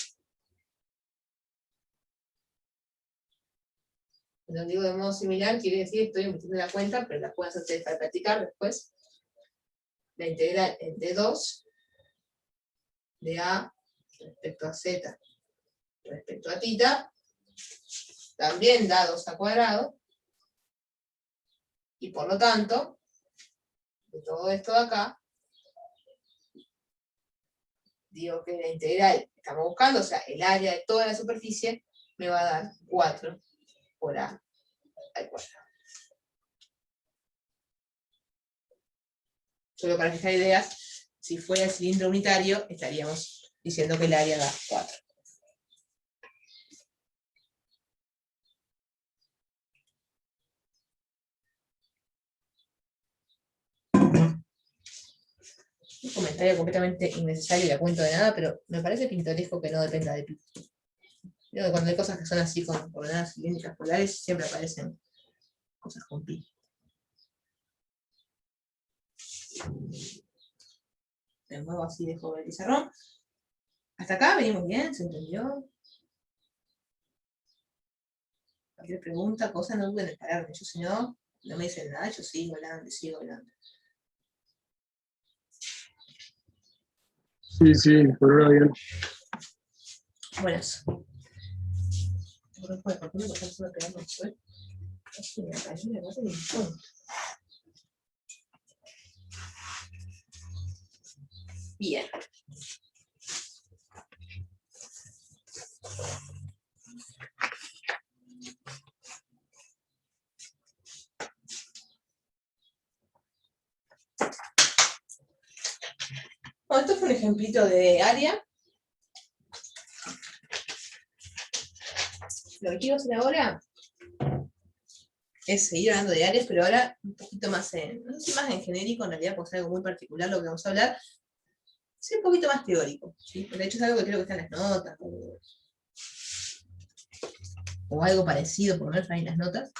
cuando digo de modo similar, quiere decir estoy metiendo la cuenta, pero la pueden hacer ustedes para practicar después. La integral entre 2 de a respecto a z respecto a θ también da 2a cuadrado, y por lo tanto, de todo esto de acá, digo que la integral que estamos buscando, o sea, el área de toda la superficie, me va a dar 4 por a al cuadrado. Solo para fijar ideas, si fuera el cilindro unitario, estaríamos diciendo que el área da 4. Un comentario completamente innecesario y la cuento de nada, pero me parece pintoresco que no dependa de pi. Cuando hay cosas que son así con coordenadas cilíndricas polares, siempre aparecen cosas con pi. Me muevo así, dejo el pizarrón. Hasta acá venimos bien, ¿se entendió? Cualquier pregunta, cosa, no duden en pararme. Yo, si no, no me dicen nada, yo sigo hablando, sigo hablando. Sí, por ahora bien. Buenas. ¿Por qué me pasaste a pegarme el suelo? Así me cayó una cosa de un punto. Bien. Bueno, esto fue un ejemplito de área. Lo que quiero hacer ahora es seguir hablando de áreas, pero ahora un poquito más no sé si más en genérico, en realidad, porque es algo muy particular lo que vamos a hablar, sí, un poquito más teórico, ¿sí? De hecho es algo que creo que está en las notas, o algo parecido, por lo menos ahí en las notas,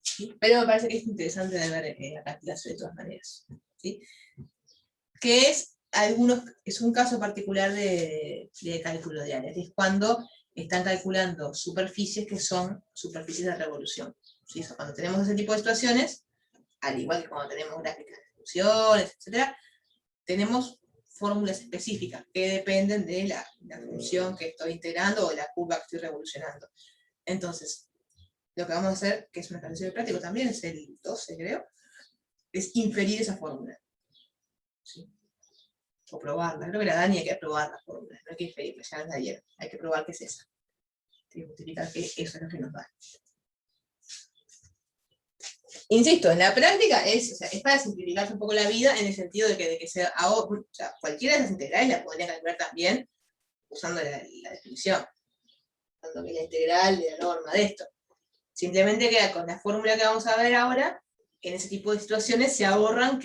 ¿sí? Pero me parece que es interesante de ver la clase de todas maneras, ¿sí? Que es un caso particular de cálculo de áreas, es cuando están calculando superficies que son superficies de revolución, ¿sí? O sea, cuando tenemos ese tipo de situaciones, al igual que cuando tenemos gráficas de funciones, etc., tenemos fórmulas específicas que dependen de la función que estoy integrando o la curva que estoy revolucionando. Entonces, lo que vamos a hacer, que es un ejercicio práctico también, es el 12, creo, es inferir esa fórmula, ¿sí? O probarla. Creo que la Dani hay que probar la fórmula, no hay que inferirla, ya la dieron. Hay que probar que es esa. Hay que justificar que eso es lo que nos da. Insisto, en la práctica es para simplificarse un poco la vida en el sentido de que cualquiera de las integrales la podría calcular también usando la definición, usando la integral de la norma de esto. Simplemente que con la fórmula que vamos a ver ahora, en ese tipo de situaciones se ahorran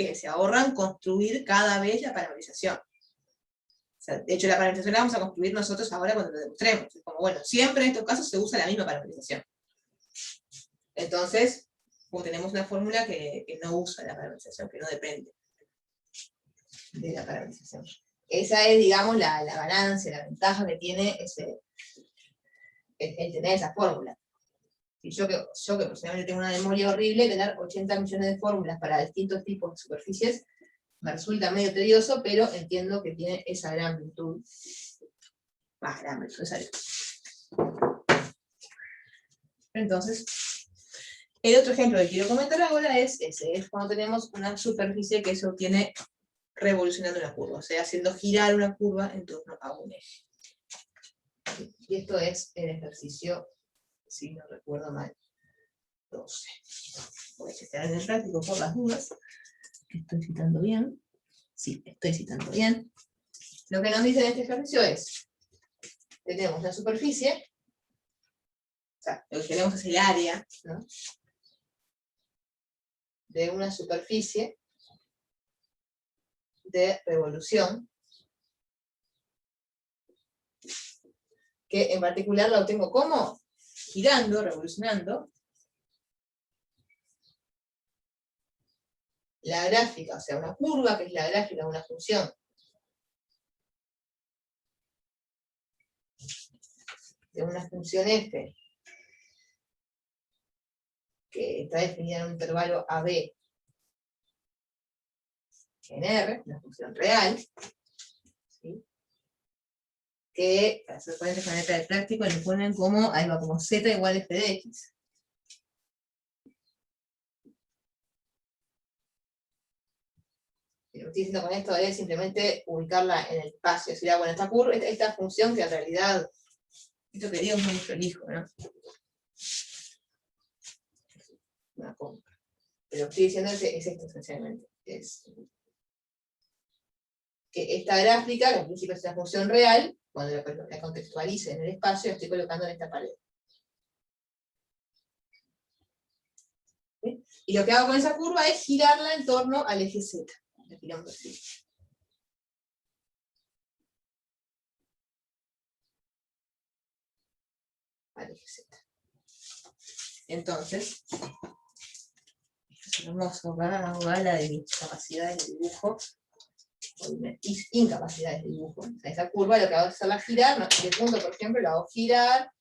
construir cada vez la parametrización. O sea, de hecho, la parametrización la vamos a construir nosotros ahora cuando lo demostremos. Es como, bueno, siempre en estos casos se usa la misma parametrización. Entonces, como tenemos una fórmula que no usa la parametrización, que no depende de la parametrización. Esa es, digamos, la ganancia, la ventaja que tiene el tener esa fórmula. Y yo que personalmente tengo una memoria horrible, tener 80 millones de fórmulas para distintos tipos de superficies me resulta medio tedioso, pero entiendo que tiene esa gran virtud. Gran virtud, esa Entonces, el otro ejemplo que quiero comentar ahora es ese, es cuando tenemos una superficie que se obtiene revolucionando una curva, o sea, haciendo girar una curva en torno a un eje. Y esto es el ejercicio, si no recuerdo mal, 12. Voy a chequear en el práctico por las dudas, que estoy citando bien. Sí, estoy citando bien. Lo que nos dice en este ejercicio es, tenemos la superficie, o sea, lo que queremos es el área, ¿no?, de una superficie de revolución, que en particular la obtengo como girando, revolucionando, la gráfica, o sea, una curva, que es la gráfica de una función f, que está definida en un intervalo AB en R, una función real, ¿sí?, que para hacer cuenta con el práctico le ponen como algo como z igual f de x. Lo que estoy diciendo con esto es simplemente ubicarla en el espacio. Es decir, bueno, esta función que en realidad, esto que digo es muy prolijo, ¿no? Una compra. Pero lo que estoy diciendo es esto esencialmente. Es que esta gráfica, que en principio es una función real, cuando la contextualice en el espacio, la estoy colocando en esta pared. ¿Sí? Y lo que hago con esa curva es girarla en torno al eje Z. La giramos así. Al eje Z. Entonces, esto es hermoso, va a la de mis capacidades de dibujo. o una incapacidad de dibujo. O sea, esa curva lo que hago es hacerla girar, ¿no? Este punto, por ejemplo, lo hago girar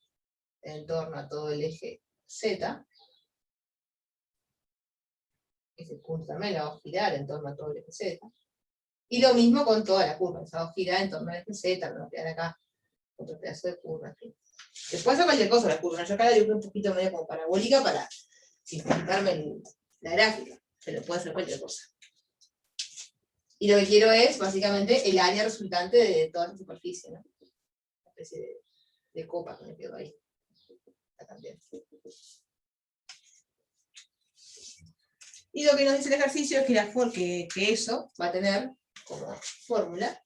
en torno a todo el eje Z. Ese punto también lo hago girar en torno a todo el eje Z. Y lo mismo con toda la curva, lo hago girar en torno al eje Z, me voy a quedar acá otro pedazo de curva. Aquí. Después hago cualquier cosa la curva, yo acá la dibujo un poquito medio como parabólica para simplificarme la gráfica, pero puedo hacer cualquier cosa. Y lo que quiero es, básicamente, el área resultante de toda esa superficie, ¿no? Una especie de copa que me quedó ahí. Acá también. Y lo que nos dice el ejercicio es que eso va a tener como fórmula,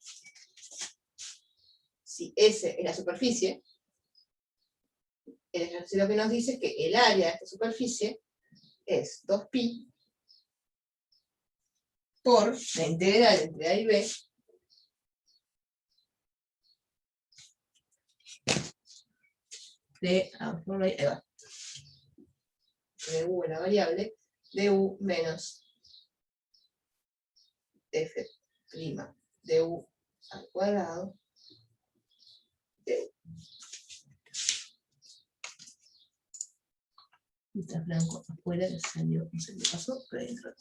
si S es la superficie, el ejercicio lo que nos dice es que el área de esta superficie es 2pi por la integral entre A y B de, de U en la variable, de U menos F' de U al cuadrado de U. Está blanco afuera, que salió, no sé qué pasó, pero ahí entró.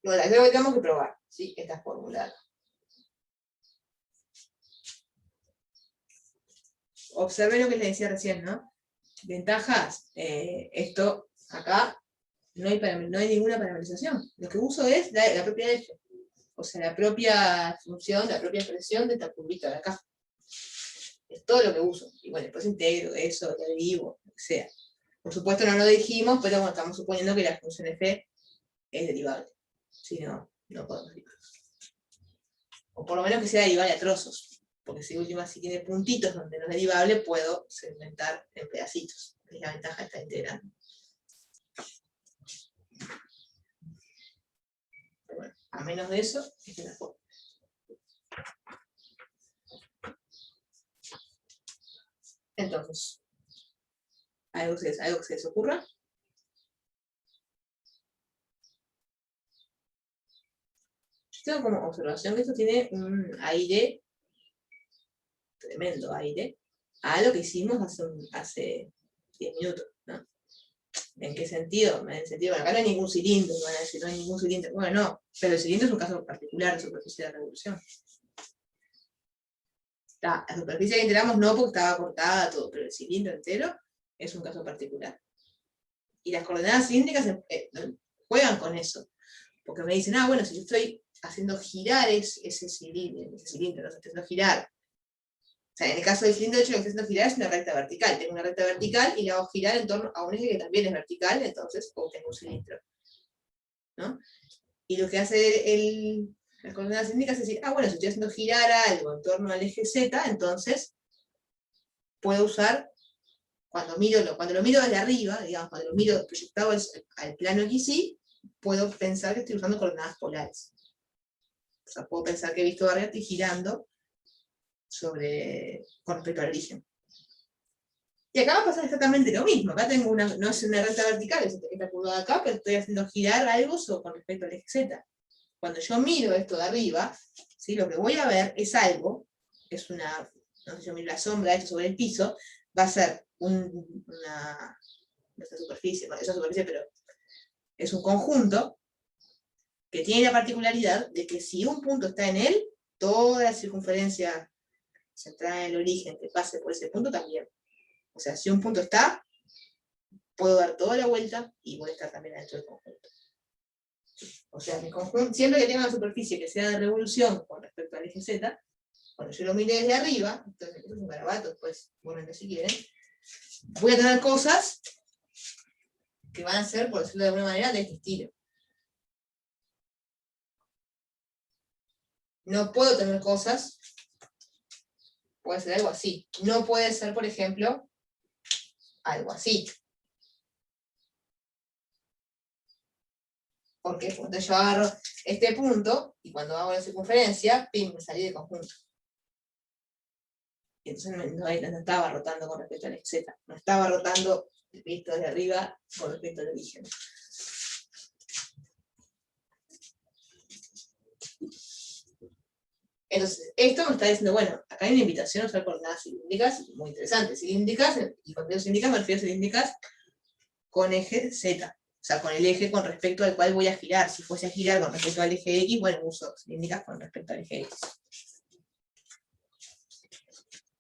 Bueno, eso es lo que tenemos que probar, ¿sí? Esta fórmula. Observen lo que les decía recién, ¿no? Ventajas, esto acá no hay ninguna parametrización. Lo que uso es la propia f. O sea, la propia función, la propia expresión de esta curvita de acá. Es todo lo que uso. Y bueno, después integro eso, derivo, lo que sea. Por supuesto no lo dijimos, pero bueno, estamos suponiendo que la función f es derivable. Si no, no podemos derivar. O por lo menos que sea derivable a trozos. Porque si última si tiene puntitos donde no es derivable, puedo segmentar en pedacitos. Es la ventaja de estar integrando. Pero bueno, a menos de eso, esta es la forma. Entonces, ¿algo que se les ocurra? Yo tengo como observación que esto tiene un aire, tremendo aire, a lo que hicimos hace 10 minutos, ¿no? ¿En qué sentido? En el sentido, bueno, acá no hay ningún cilindro, van a decir, no hay ningún cilindro. Bueno, no, pero el cilindro es un caso particular de superficie de revolución. La superficie que integramos no porque estaba cortada todo, pero el cilindro entero es un caso particular. Y las coordenadas cilíndricas juegan con eso. Porque me dicen, bueno, si yo estoy haciendo girar ese cilindro, no estoy haciendo girar. O sea, en el caso del cilindro, de hecho, lo que estoy haciendo girar es una recta vertical. Tengo una recta vertical y la hago girar en torno a un eje que también es vertical, entonces obtengo un cilindro. ¿No? Y lo que hace las coordenadas cilíndricas es decir, bueno, si estoy haciendo girar algo en torno al eje Z, entonces puedo usar, cuando lo miro desde arriba, digamos, cuando lo miro proyectado al plano XY, puedo pensar que estoy usando coordenadas polares. O sea, puedo pensar que he visto barriarte girando con respecto al origen. Y acá va a pasar exactamente lo mismo. Acá tengo no es una recta vertical, es esta curva de acá, pero estoy haciendo girar algo con respecto al eje Z. Cuando yo miro esto de arriba, ¿sí? Lo que voy a ver es algo, es una, no sé, yo miro la sombra de esto sobre el piso, va a ser esta superficie, bueno, esa superficie, pero es un conjunto que tiene la particularidad de que si un punto está en él, toda la circunferencia central en el origen que pase por ese punto también. O sea, si un punto está, puedo dar toda la vuelta y voy a estar también dentro del conjunto. O sea, mi conjunto, siempre que tenga una superficie que sea de revolución con respecto al eje Z, cuando yo lo mire desde arriba, entonces esto es un garabato, después, bueno, si quieren, voy a tener cosas que van a ser, por decirlo de alguna manera, de este estilo. No puedo tener cosas, puede ser algo así. No puede ser, por ejemplo, algo así. ¿Por qué? Porque yo agarro este punto, y cuando hago la circunferencia, pim, me salí del conjunto. Y entonces no estaba rotando con respecto al eje Z, no estaba rotando visto desde arriba con respecto al origen. Entonces, esto me está diciendo, bueno, acá hay una invitación a usar coordenadas cilíndricas, muy interesante. Cilíndricas, y cuando digo cilíndricas me refiero a cilíndricas con eje Z. O sea, con el eje con respecto al cual voy a girar. Si fuese a girar con respecto al eje X, bueno, uso cilíndricas con respecto al eje X.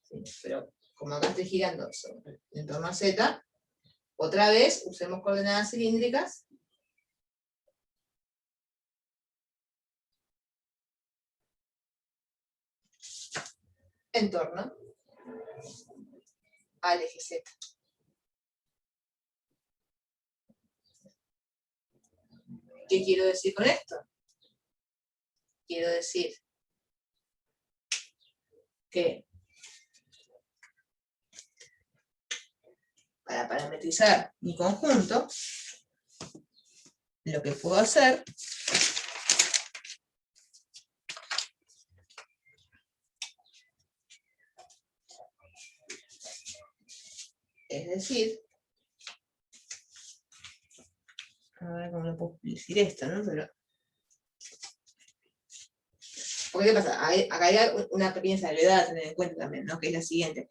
Sí, pero como acá estoy girando en torno a Z, otra vez usemos coordenadas cilíndricas en torno al eje Z. ¿Qué quiero decir con esto? Quiero decir que para parametrizar mi conjunto, lo que puedo hacer es decir, a ver cómo lo puedo decir esto, ¿no? Pero, porque ¿qué pasa? Acá hay una pequeña salvedad a tener en cuenta también, ¿no? Que es la siguiente.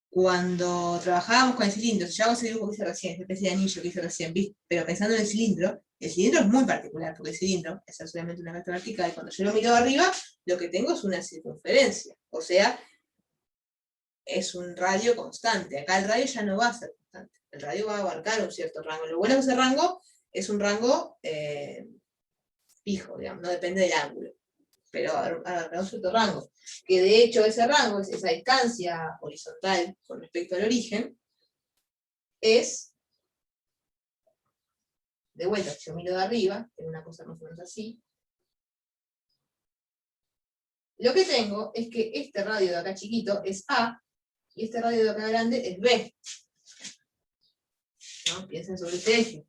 Cuando trabajábamos con el cilindro, yo hago ese dibujo que hice recién, esa especie de anillo que hice recién, ¿viste? Pero pensando en el cilindro es muy particular, porque el cilindro es solamente una recta vertical, y cuando yo lo miro de arriba, lo que tengo es una circunferencia, o sea, es un radio constante. Acá el radio ya no va a ser constante, el radio va a abarcar un cierto rango. Lo bueno de ese rango es un rango fijo, digamos, no depende del ángulo, pero abarcar un cierto rango. Que de hecho ese rango, esa distancia horizontal con respecto al origen, es, de vuelta, si yo miro de arriba, en una cosa más o menos así, lo que tengo es que este radio de acá chiquito es A, y este radio de acá grande es B. ¿No? Piensen sobre este eje.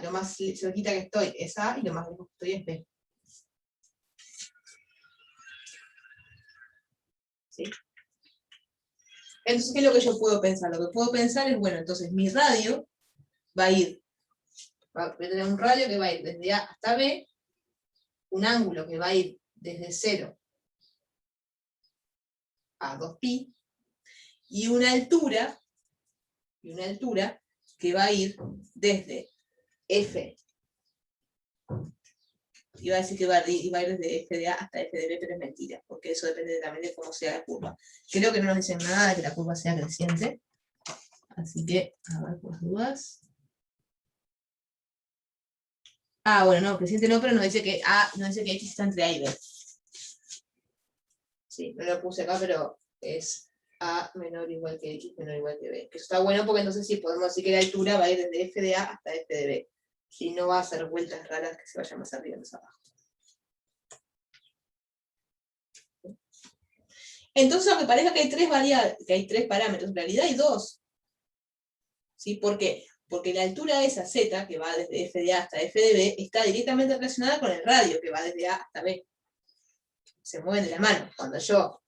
Lo más cerquita que estoy es A, y lo más lejos que estoy es B. ¿Sí? Entonces, ¿qué es lo que yo puedo pensar? Lo que puedo pensar es, bueno, entonces mi radio va a tener un radio que va a ir desde A hasta B, un ángulo que va a ir desde 0 a 2pi, y una altura que va a ir desde F. Iba a decir que iba a ir desde F de A hasta F de B, pero es mentira, porque eso depende también de cómo sea la curva. Creo que no nos dicen nada de que la curva sea creciente, así que, a ver, por dudas. Ah, bueno, no, creciente no, pero nos dice que X está entre A y B. Sí, no lo puse acá, pero es A menor o igual que X menor o igual que B. Que eso está bueno porque entonces sí podemos decir que la altura va a ir desde F de A hasta F de B. Si no va a hacer vueltas raras que se vayan más arriba y más abajo. Entonces, aunque parezca que hay tres variables, que hay tres parámetros, en realidad hay dos. ¿Sí? ¿Por qué? Porque la altura de esa Z, que va desde F de A hasta F de B, está directamente relacionada con el radio, que va desde A hasta B. Se mueven de la mano. Cuando yo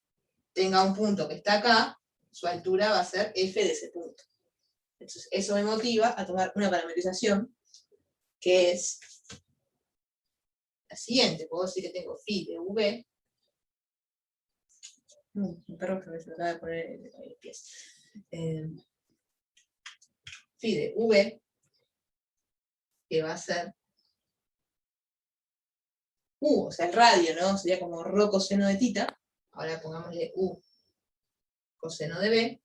tenga un punto que está acá, su altura va a ser F de ese punto. Entonces, eso me motiva a tomar una parametrización que es la siguiente. Puedo decir que tengo phi de V. Mi perro que se acaba de poner el pies. Phi de V, que va a ser U, o sea, el radio, ¿no? Sería como ρ coseno de tita. Ahora pongámosle U coseno de B.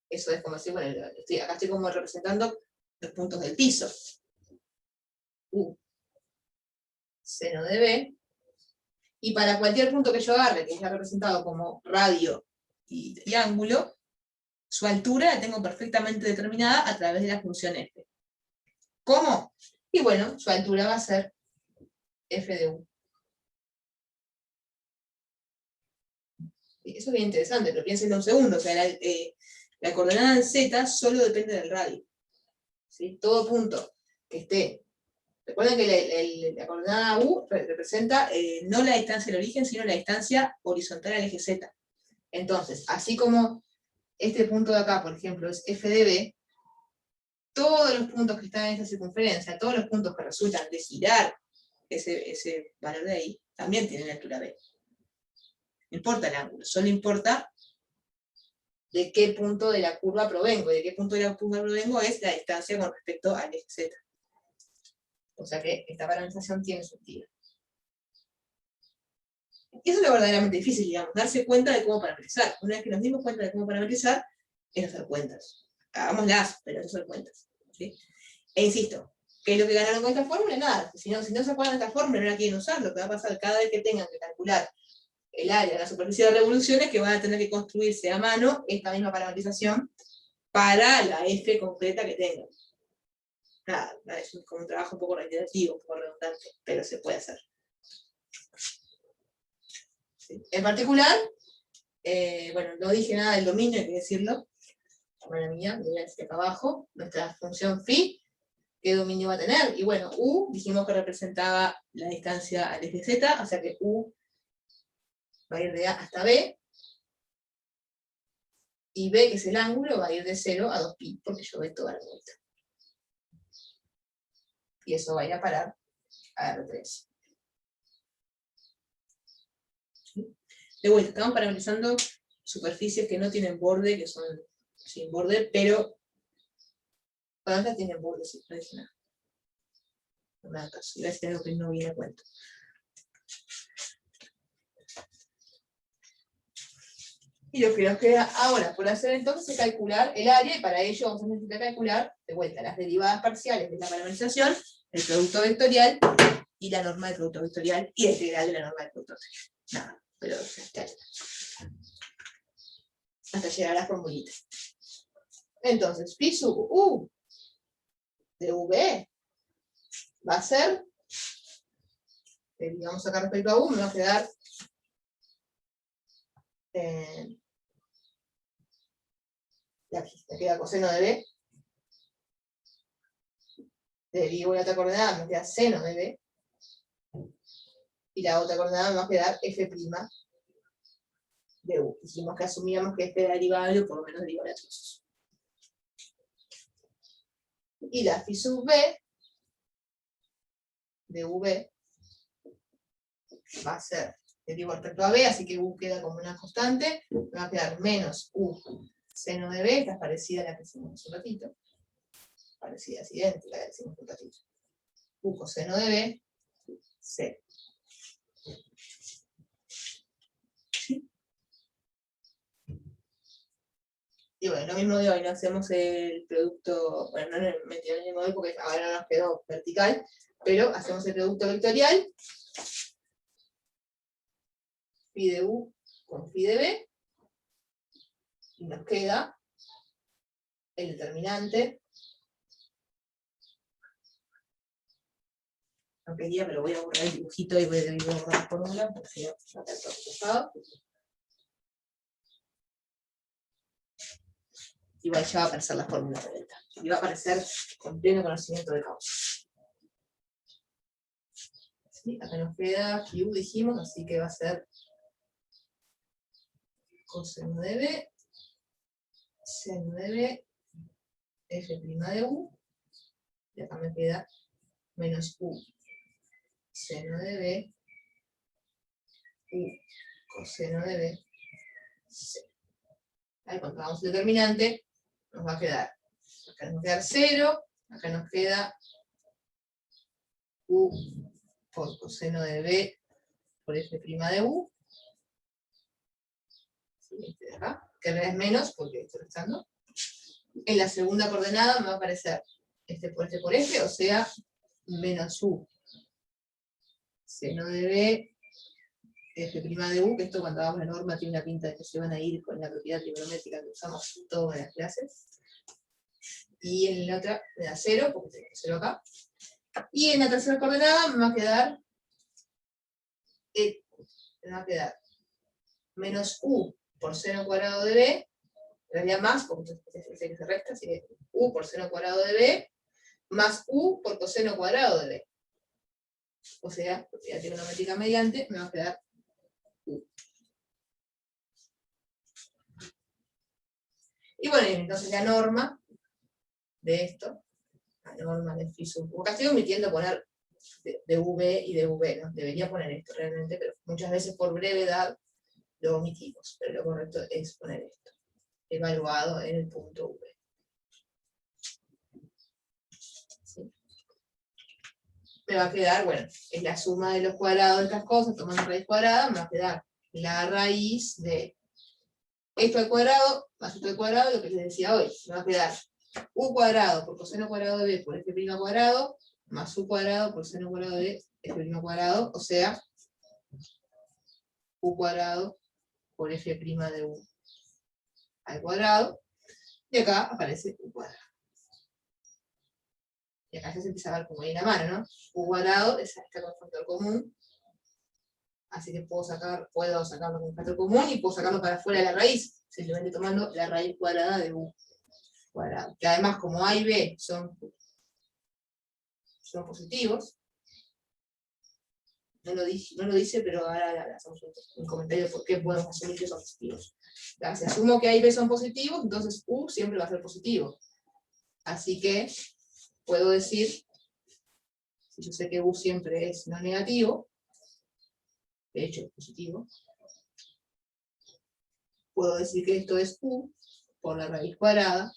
Eso es como decir, bueno, acá estoy como representando los puntos del piso. U seno de B. Y para cualquier punto que yo agarre, que sea representado como radio y ángulo, su altura la tengo perfectamente determinada a través de la función f. ¿Cómo? Y bueno, su altura va a ser f de u. Eso es bien interesante, pero piénsenlo un segundo. O sea, la coordenada en z solo depende del radio. ¿Sí? Todo punto que esté. Recuerden que la coordenada u representa no la distancia del origen, sino la distancia horizontal al eje z. Entonces, así como este punto de acá, por ejemplo, es f de b, todos los puntos que están en esta circunferencia, todos los puntos que resultan de girar ese valor de ahí, también tiene la altura B. No importa el ángulo, solo importa de qué punto de la curva provengo. Y de qué punto de la curva provengo es la distancia con respecto al eje Z. O sea que esta parametrización tiene sentido. Y eso es lo verdaderamente difícil, digamos, darse cuenta de cómo parametrizar. Una vez que nos dimos cuenta de cómo parametrizar, es hacer cuentas. Hagámoslas, pero es hacer cuentas. ¿Sí? E insisto, ¿qué es lo que ganaron con esta fórmula? Nada. Si no se acuerdan de esta fórmula, no la quieren usar, lo que va a pasar cada vez que tengan que calcular el área de la superficie de revoluciones, que van a tener que construirse a mano esta misma parametrización para la F concreta que tengan. Nada, es como un trabajo un poco reiterativo, un poco redundante, pero se puede hacer. ¿Sí? En particular, bueno, no dije nada del dominio, hay que decirlo. Bueno, mía, voy a decir acá abajo, nuestra función phi, ¿qué dominio va a tener? Y bueno, U, dijimos que representaba la distancia al eje Z, o sea que U va a ir de A hasta B, y B, que es el ángulo, va a ir de 0 a 2pi, porque yo veo toda la vuelta. Y eso va a ir a parar a R3. ¿Sí? De vuelta, estamos parametrizando superficies que no tienen borde, que son sin borde, pero para otras tienen borde, sí, no dice nada. No me da caso, iba a decir algo que no viene a cuento. Y lo que nos queda ahora por hacer entonces es calcular el área, y para ello vamos a necesitar calcular, de vuelta, las derivadas parciales de la parametrización, el producto vectorial, y la norma del producto vectorial, y la integral de la norma del producto vectorial. Nada, pero hasta llegar a la formulita. Entonces, phi sub U de V va a ser, vamos acá respecto a U, me va a quedar me queda coseno de B, derivo la otra coordenada, me queda seno de B, y la otra coordenada me va a quedar f' de U. Dijimos que asumíamos que este era derivable, o por lo menos derivable a trozos. Y la phi sub B de V va a ser derivo respecto a B, así que U queda como una constante, me va a quedar menos U seno de B, que es parecida a la que hicimos hace un ratito, parecida, es idéntica a la que hicimos hace un ratito. U coseno de B, C. Y bueno, lo mismo de hoy, no hacemos el producto, bueno, no mentira, lo mismo de hoy porque ahora no nos quedó vertical, pero hacemos el producto vectorial, phi de U con phi de B, y nos queda el determinante. No quería, pero voy a borrar el dibujito y voy a borrar la fórmula, porque si no, va a quedar todo dibujado. Igual ya va a aparecer la fórmula de delta. Y va a aparecer con pleno conocimiento de causa. ¿Sí? Acá nos queda Q, dijimos, así que va a ser coseno de B, seno de B, f' de U, y acá me queda menos U seno de B, U coseno de B, C. Ahí cuando hagamos el determinante, nos va a quedar, acá nos va a quedar 0, acá nos queda U por coseno de B por f' de U, este de acá, que en realidad es menos porque estoy restando. En la segunda coordenada me va a aparecer este por F, o sea, menos U seno de B, f' de U, que esto cuando hagamos la norma tiene una pinta de que se van a ir con la propiedad trigonométrica que usamos todas las clases. Y en la otra me da 0, porque tengo 0 acá. Y en la tercera coordenada me va a quedar menos U por seno cuadrado de B, en realidad más, porque es que se resta, así que U por seno cuadrado de B, más U por coseno cuadrado de B. O sea, propiedad trigonométrica mediante, me va a quedar U. Y bueno, entonces la norma de esto, la norma de phi sub U, acá estoy omitiendo poner de V y de V, ¿no? Debería poner esto realmente, pero muchas veces por brevedad lo omitimos, pero lo correcto es poner esto, evaluado en el punto V. ¿Sí? Me va a quedar, bueno, es la suma de los cuadrados de estas cosas, tomando raíz cuadrada, me va a quedar la raíz de esto al cuadrado, más esto al cuadrado, lo que les decía hoy, me va a quedar u cuadrado por coseno cuadrado de b por f' cuadrado, más u cuadrado por seno cuadrado de f' cuadrado, o sea, u cuadrado por f' de u al cuadrado, y acá aparece u cuadrado. Y acá ya se empieza a ver como ahí en la mano, ¿no? U cuadrado está con el factor común, así que puedo sacarlo con el factor común y puedo sacarlo para afuera de la raíz, simplemente tomando la raíz cuadrada de u cuadrado. Que además, como a y b son positivos, no lo dice, pero ahora hacemos un comentario de por qué podemos asumir que son positivos. Ya, si asumo que a y b son positivos, entonces u siempre va a ser positivo. Así que puedo decir, si yo sé que u siempre es no negativo, de hecho es positivo, puedo decir que esto es u por la raíz cuadrada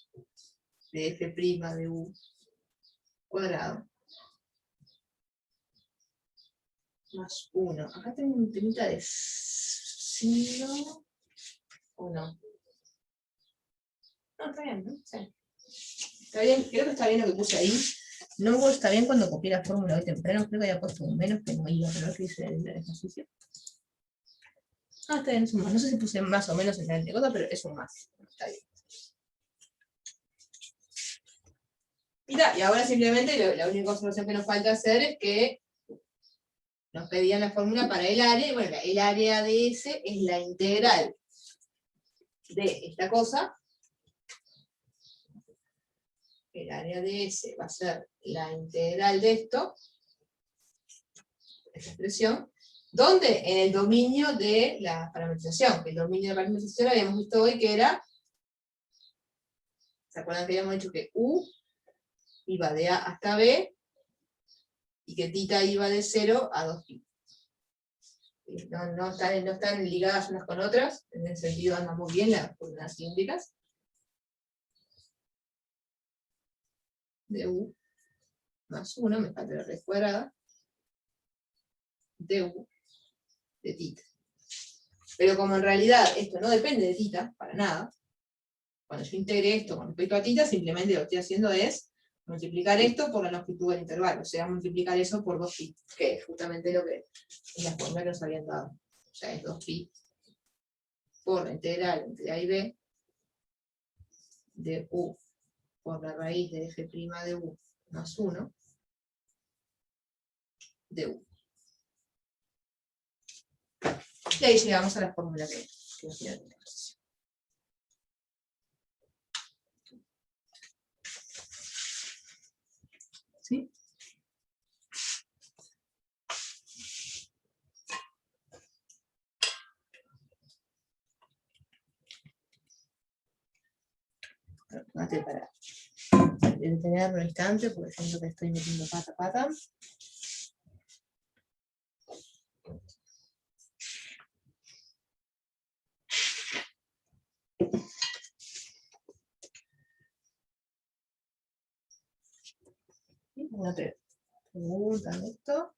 de f' de u cuadrado más 1. Acá tengo un temita de signo, ¿o no? No, está bien, ¿no? Sí. Está bien, creo que está bien lo que puse ahí. No me acuerdo, está bien cuando copié la fórmula hoy temprano, creo que había puesto un menos que no iba, pero que hice el ejercicio. Ah, está bien, es un más. No sé si puse más o menos en la cosa, pero es un más. Está bien. Y ahora simplemente la única observación que nos falta hacer es que nos pedían la fórmula para el área, y bueno, el área de S es la integral de esta cosa. El área de S va a ser la integral de esto, esta expresión, donde en el dominio de la parametrización, que el dominio de la parametrización habíamos visto hoy que era, ¿se acuerdan que habíamos dicho que U iba de A hasta B, y que θ iba de 0 a 2π? No están ligadas unas con otras, en ese sentido andan muy bien las fórmulas cilíndricas. De U más 1, me falta la raíz cuadrada, de U de θ. Pero como en realidad esto no depende de θ, para nada, cuando yo integre esto con respecto a θ, simplemente lo que estoy haciendo es multiplicar esto por la longitud del intervalo, o sea, multiplicar eso por 2π, que es justamente lo que es la fórmula que nos habían dado. O sea, es 2π por la integral entre a y b de u por la raíz de f' de u más 1 de u. Y ahí llegamos a la fórmula que nos dio el ejercicio. ¿Sí? Para detenerlo un instante, porque siento que estoy metiendo pata. Una pregunta en esto.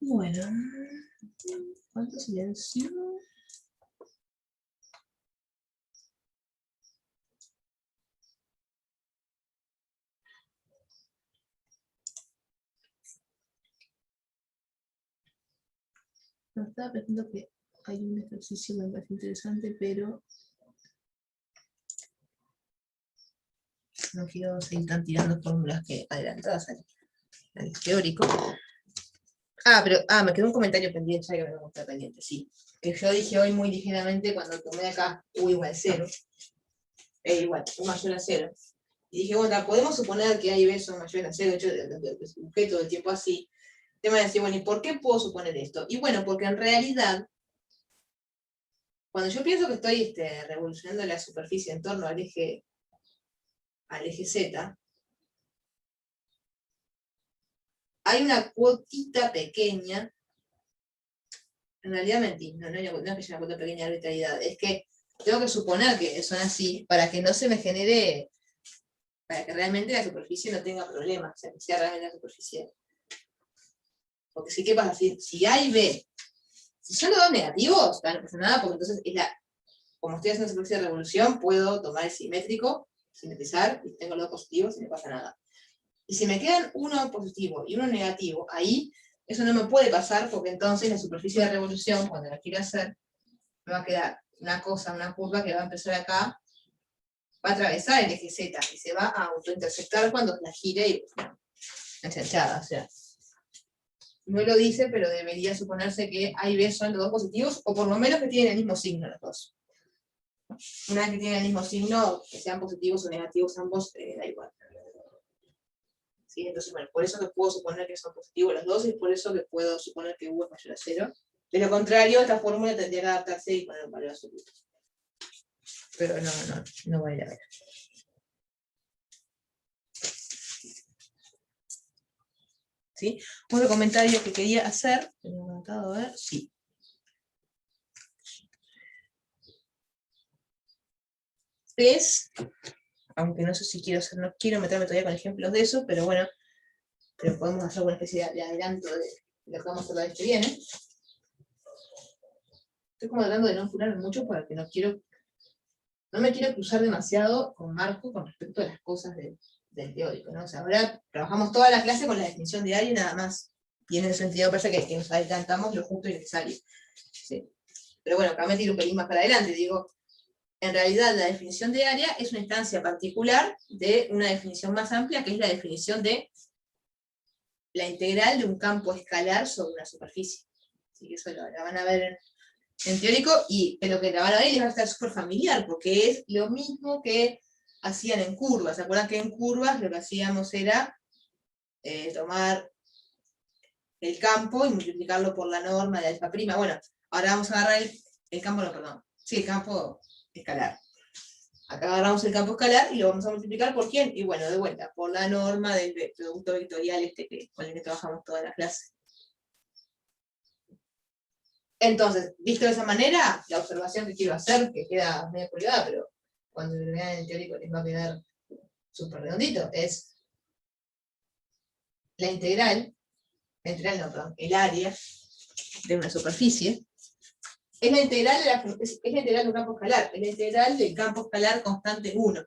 Bueno, ¿cuánto silencio? No, estaba pensando que hay un ejercicio que me parece interesante, pero no quiero seguir tan tirando fórmulas que adelantadas al teórico. Me quedó un comentario pendiente, ya que me gusta pendiente, sí. Que yo dije hoy muy ligeramente cuando tomé acá U igual 0, igual, U mayor a 0. Y dije, bueno, podemos suponer que A y B son mayores a 0, de hecho, busqué todo el tiempo así. Te van a decir, bueno, ¿y por qué puedo suponer esto? Y bueno, porque en realidad, cuando yo pienso que estoy revolucionando la superficie en torno al eje Z, hay una cuotita pequeña, en realidad mentí, no es que haya una cuota pequeña de arbitrariedad, es que tengo que suponer que son así para que no se me genere, para que realmente la superficie no tenga problemas, o sea, que sea realmente la superficie. Porque si, ¿qué pasa? Si A y B, si son los dos negativos, no pasa nada, porque entonces como estoy haciendo superficie de revolución, puedo tomar el simétrico, simetrizar, y tengo los dos positivos y no pasa nada. Y si me quedan uno positivo y uno negativo, ahí eso no me puede pasar, porque entonces la superficie de revolución, cuando la quiero hacer, me va a quedar una curva que va a empezar acá, va a atravesar el eje Z y se va a autointersectar cuando la gire y ensanchada. O sea, no lo dice, pero debería suponerse que A y B son los dos positivos, o por lo menos que tienen el mismo signo los dos. Una vez que tienen el mismo signo, que sean positivos o negativos ambos, da igual. ¿Sí? Entonces, bueno, por eso que puedo suponer que son positivos los dos, y por eso que puedo suponer que U es mayor a 0. De lo contrario, esta fórmula tendría que adaptarse y poner un valor absoluto. Pero no voy a ir a ver. ¿Sí? Otro comentario que quería hacer, tengo anotado, a ver, sí. Es, aunque no sé si no quiero meterme todavía con ejemplos de eso, pero bueno, pero podemos hacer una especie de adelanto de lo que vamos a hacer la vez que viene. Estoy como tratando de no apurarme mucho porque no me quiero cruzar demasiado con Marco con respecto a las cosas del teórico, ¿no? O sea, ahora trabajamos toda la clase con la definición de área y nada más. Y en ese sentido parece que nos adelantamos lo justo y necesario. ¿Sí? Pero bueno, acá me tiro un pelín más para adelante, digo, en realidad la definición de área es una instancia particular de una definición más amplia, que es la definición de la integral de un campo escalar sobre una superficie. Así que eso la van a ver en teórico, pero que la van a ver y les va a estar súper familiar, porque es lo mismo que hacían en curvas. ¿Se acuerdan que en curvas lo que hacíamos era tomar el campo y multiplicarlo por la norma de alfa prima? Bueno, ahora vamos a agarrar el campo, no, perdón. Sí, el campo escalar. Acá agarramos el campo escalar y lo vamos a multiplicar ¿por quién? Y bueno, de vuelta, por la norma del producto vectorial con el que trabajamos toda la clase. Entonces, visto de esa manera, la observación que quiero hacer, que queda medio colgada, pero cuando lo vean en el teórico les va a quedar súper redondito, es la integral no, perdón, el área de una superficie, es la integral de un campo escalar, es la integral del campo escalar constante 1.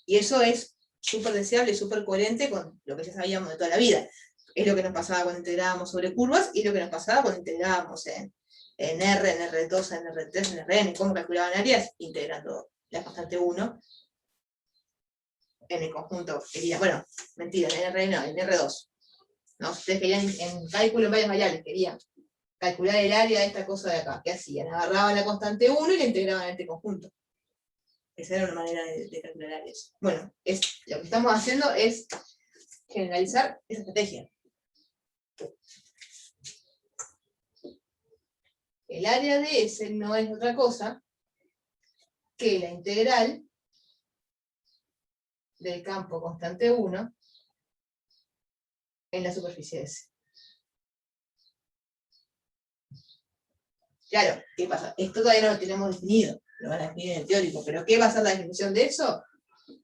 Y eso es súper deseable y súper coherente con lo que ya sabíamos de toda la vida. Es lo que nos pasaba cuando integrábamos sobre curvas y es lo que nos pasaba cuando integrábamos en R, en R2, en R3, en Rn, cómo calculaban áreas, integrando la constante 1 en el conjunto. Bueno, mentira, en R no, en R2. ¿No? Ustedes querían en cálculo en varias variables, querían calcular el área de esta cosa de acá. ¿Qué hacían? Agarraban la constante 1 y la integraban en este conjunto. Esa era una manera de calcular áreas. Bueno, lo que estamos haciendo es generalizar esa estrategia. El área de S no es otra cosa que la integral del campo constante 1 en la superficie S. Claro, ¿qué pasa? Esto todavía no lo tenemos definido, lo van a definir en el teórico, pero ¿qué va a ser la definición de eso? O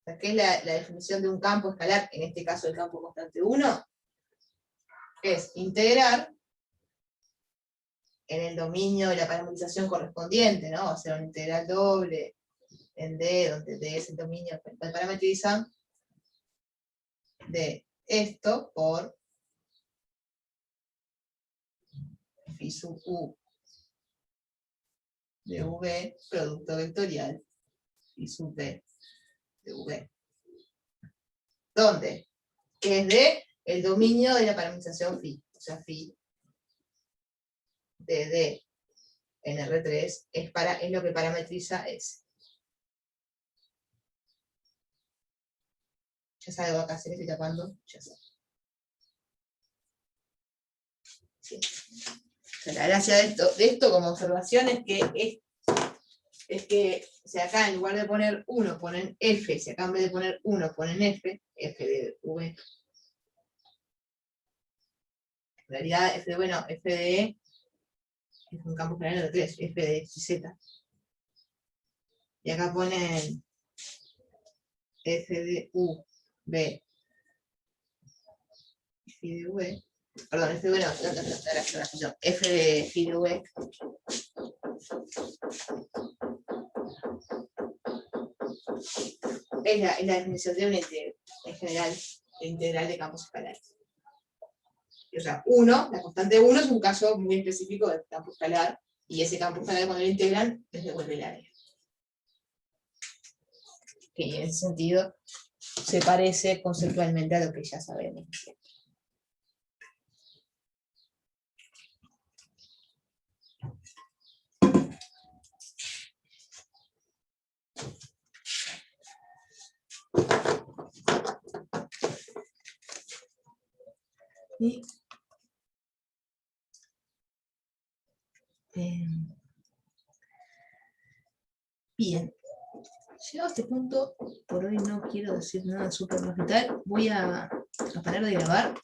sea, ¿qué es la definición de un campo escalar? En este caso el campo constante 1 es integrar en el dominio de la parametrización correspondiente, ¿no? Va a ser una integral doble en D, donde D es el dominio que parametriza, de esto por phi sub U de V, producto vectorial, phi sub B de V. ¿Dónde? Que es de el dominio de la parametrización phi, o sea, phi de D en R3 es lo que parametriza S. Ya salgo acá, se le estoy tapando, ya salgo. Sí. O sea, la gracia de esto como observación es que si acá en lugar de poner 1 ponen F, si acá en vez de poner 1 ponen F, F de V. En realidad F de V no, F de E es un campo general de 3, F de XZ. Y acá ponen F de U, B, F de V. Perdón, F de V no, F de F de V. Es la definición de un integral, en general, el integral de campos escalares. O sea, 1, la constante 1 es un caso muy específico del campo escalar, y ese campo escalar cuando lo integran les devuelve el área. Que en ese sentido se parece conceptualmente a lo que ya sabemos. Y, bien, llegado a este punto, por hoy no quiero decir nada súper vital. Voy a parar de grabar.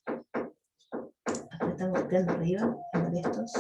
Acá estamos quedando arriba, en estos.